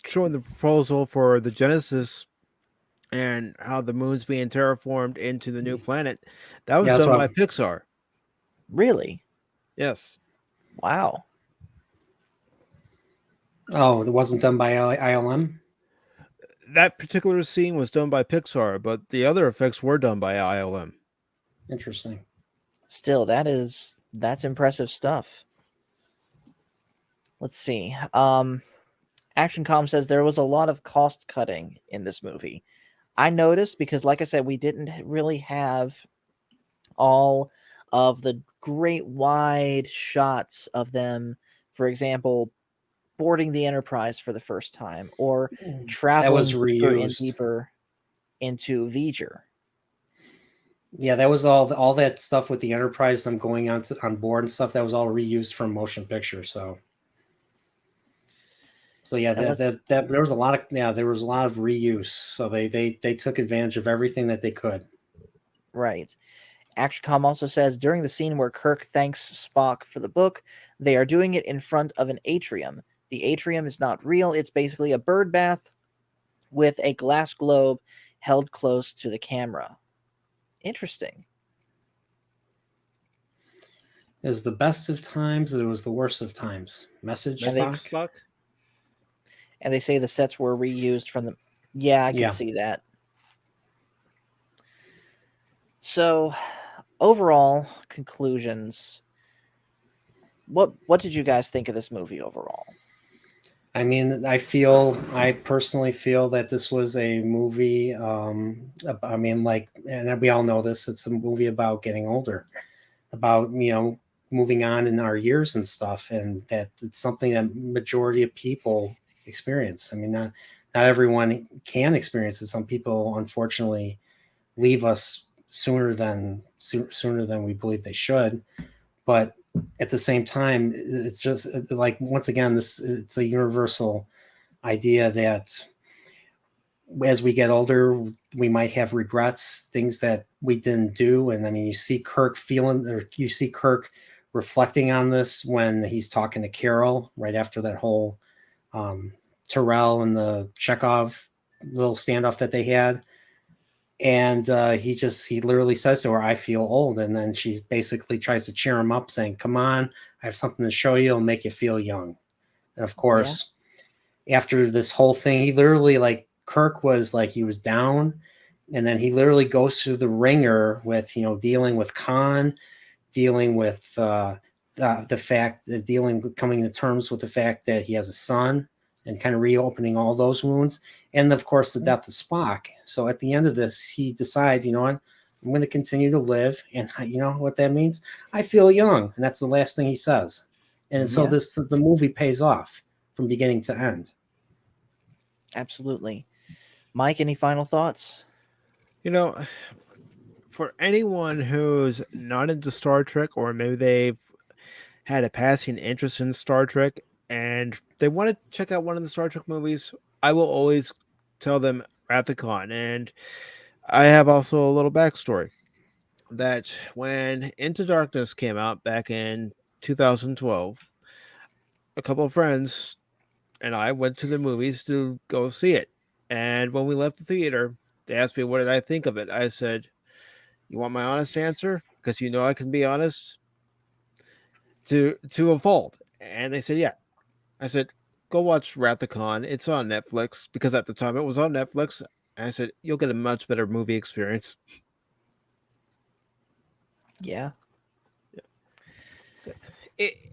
showing the proposal for the Genesis and how the moon's being terraformed into the new planet, that was Yeah, that's done what. by Pixar. Really? Yes. Wow. Oh, it wasn't done by ILM. That particular scene was done by Pixar, but the other effects were done by ILM. Interesting. Still, that's impressive stuff. Let's see. ActionCom says there was a lot of cost cutting in this movie. I noticed because, like I said, we didn't really have all of the great wide shots of them, for example, boarding the Enterprise for the first time or That was traveling deeper and reused. deeper into V'ger. Yeah, that was all that stuff with the Enterprise, them going on board and stuff. That was all reused from motion picture. So yeah, And let's that there was a lot of there was a lot of reuse. So they took advantage of everything that they could. right. ActionCom also says during the scene where Kirk thanks Spock for the book, they are doing it in front of an atrium. The atrium is not real. It's basically a bird bath with a glass globe held close to the camera. Interesting. It was the best of times. It was the worst of times. Message Spock. And they say the sets were reused from the. Yeah, I can Yeah. see that. So, overall conclusions. What did you guys think of this movie overall? I mean, I personally feel that this was a movie. I mean, like, and we all know this. It's a movie about getting older, about moving on in our years and stuff, and that it's something that majority of people experience. I mean, not everyone can experience it. Some people, unfortunately, leave us sooner than we believe they should, but at the same time, it's just like, once again, it's a universal idea that as we get older, we might have regrets, things that we didn't do. And I mean, you see Kirk reflecting on this when he's talking to Carol right after that whole Terrell and the Chekhov little standoff that they had. And he literally says to her, "I feel old." And then she basically tries to cheer him up, saying, "Come on, I have something to show you. It'll make you feel young." And of course, after this whole thing, he literally, like, Kirk was like, he was down. And then he literally goes through the ringer with, dealing with Khan, dealing with coming to terms with the fact that he has a son, and kind of reopening all those wounds. And of course, the death of Spock. So at the end of this, he decides, you know what, I'm going to continue to live. And you know what that means? I feel young. And that's the last thing he says. And so the movie pays off from beginning to end. Absolutely. Mike, any final thoughts? For anyone who's not into Star Trek, or maybe they've had a passing interest in Star Trek and they want to check out one of the Star Trek movies, I will always tell them Wrath of Khan. And I have also a little backstory that when Into Darkness came out back in 2012, a couple of friends and I went to the movies to go see it. And when we left the theater, they asked me what did I think of it. I said, "You want my honest answer? Because you know I can be honest to a fault." And they said, "Yeah." I said, "Go watch Wrath of Khan. It's on Netflix," because at the time it was on Netflix. And I said, "You'll get a much better movie experience." Yeah.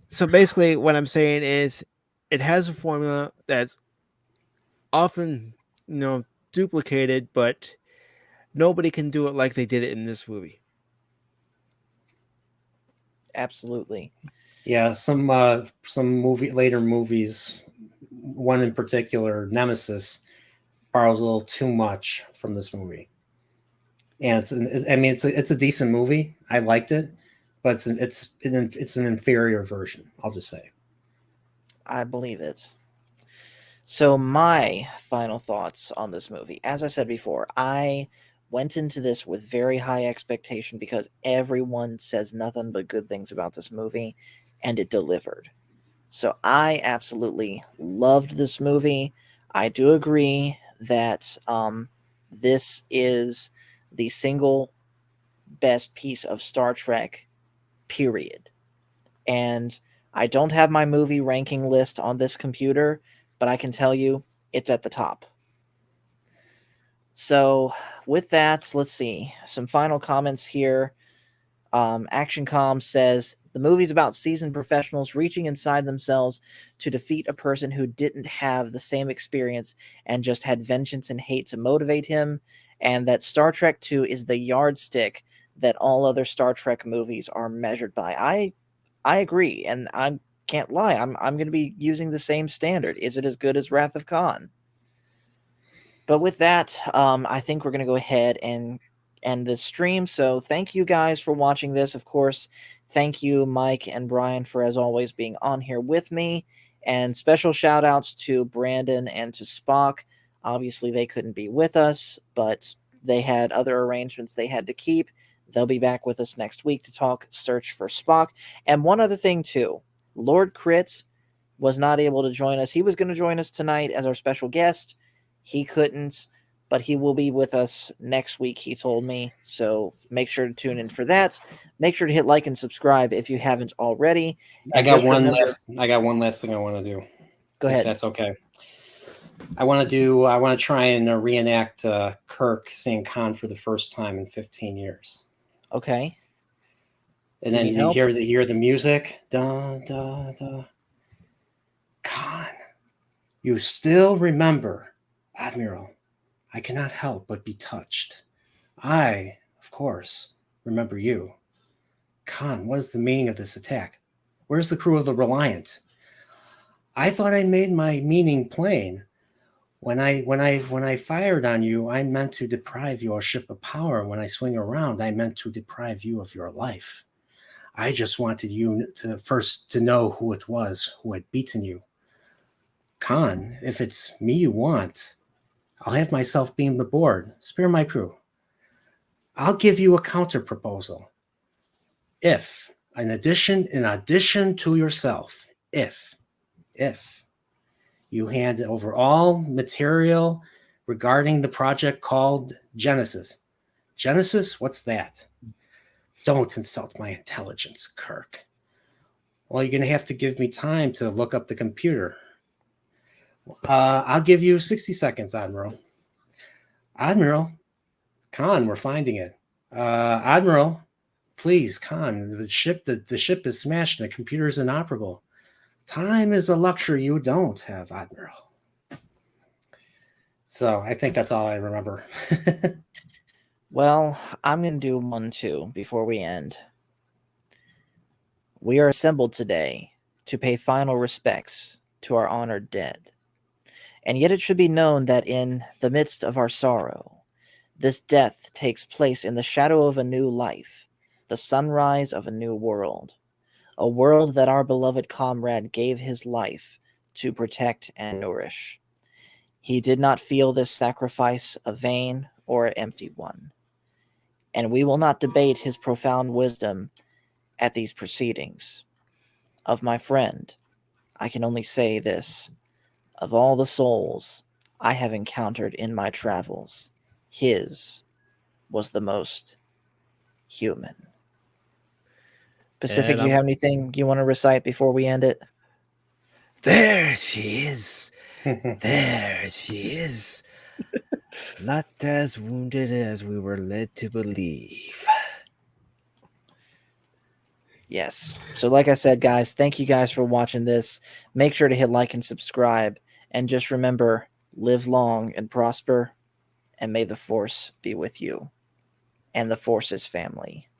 So basically, what I'm saying is, it has a formula that's often, duplicated, but nobody can do it like they did it in this movie. Absolutely. Yeah, some later movies, one in particular, Nemesis, borrows a little too much from this movie. And it's a decent movie. I liked it, but it's an inferior version, I'll just say. I believe it. So my final thoughts on this movie. As I said before, I went into this with very high expectation because everyone says nothing but good things about this movie, and it delivered. So I absolutely loved this movie. I do agree that this is the single best piece of Star Trek, period. And I don't have my movie ranking list on this computer, but I can tell you it's at the top. So, with that, let's see. Some final comments here. ActionCom says the movie's about seasoned professionals reaching inside themselves to defeat a person who didn't have the same experience and just had vengeance and hate to motivate him, and that Star Trek 2 is the yardstick that all other Star Trek movies are measured by. I agree, and I can't lie. I'm going to be using the same standard. Is it as good as Wrath of Khan? But with that, I think we're going to go ahead and end this stream. So thank you guys for watching this. Of course, thank you, Mike and Brian, for as always being on here with me. And special shout outs to Brandon and to Spock. Obviously, they couldn't be with us, but they had other arrangements they had to keep. They'll be back with us next week to talk Search for Spock. And one other thing, too. Lord Crit was not able to join us. He was going to join us tonight as our special guest. He couldn't, but he will be with us next week, he told me. So make sure to tune in for that. Make sure to hit like and subscribe if you haven't already. I got one last thing I want to do. Go ahead. If that's okay. I want to try and reenact Kirk seeing Khan for the first time in 15 years. Okay. And then you hear the music. Da, da, da. Khan, you still remember, Admiral. I cannot help but be touched. I, of course, remember you. Khan, what is the meaning of this attack? Where's the crew of the Reliant? I thought I made my meaning plain. When I fired on you, I meant to deprive your ship of power. When I swing around, I meant to deprive you of your life. I just wanted you to know who it was who had beaten you. Khan, if it's me you want, I'll have myself beamed aboard. Spare my crew. I'll give you a counter proposal. If, in addition to yourself, if you hand over all material regarding the project called Genesis. Genesis? What's that? Don't insult my intelligence, Kirk. Well, you're going to have to give me time to look up the computer. I'll give you 60 seconds, Admiral. Admiral, Khan, we're finding it. Admiral, please, Khan, the ship is smashed and the computer is inoperable. Time is a luxury you don't have, Admiral. So I think that's all I remember. Well, I'm going to do one too before we end. We are assembled today to pay final respects to our honored dead. And yet it should be known that in the midst of our sorrow, this death takes place in the shadow of a new life, the sunrise of a new world, a world that our beloved comrade gave his life to protect and nourish. He did not feel this sacrifice a vain or an empty one, and we will not debate his profound wisdom at these proceedings. Of my friend, I can only say this. Of all the souls I have encountered in my travels, his was the most human. Pacific, you have anything you want to recite before we end it? There she is. There she is. Not as wounded as we were led to believe. Yes. So like I said, guys, thank you guys for watching this. Make sure to hit like and subscribe. And just remember, live long and prosper. And may the Force be with you. And the Force is family.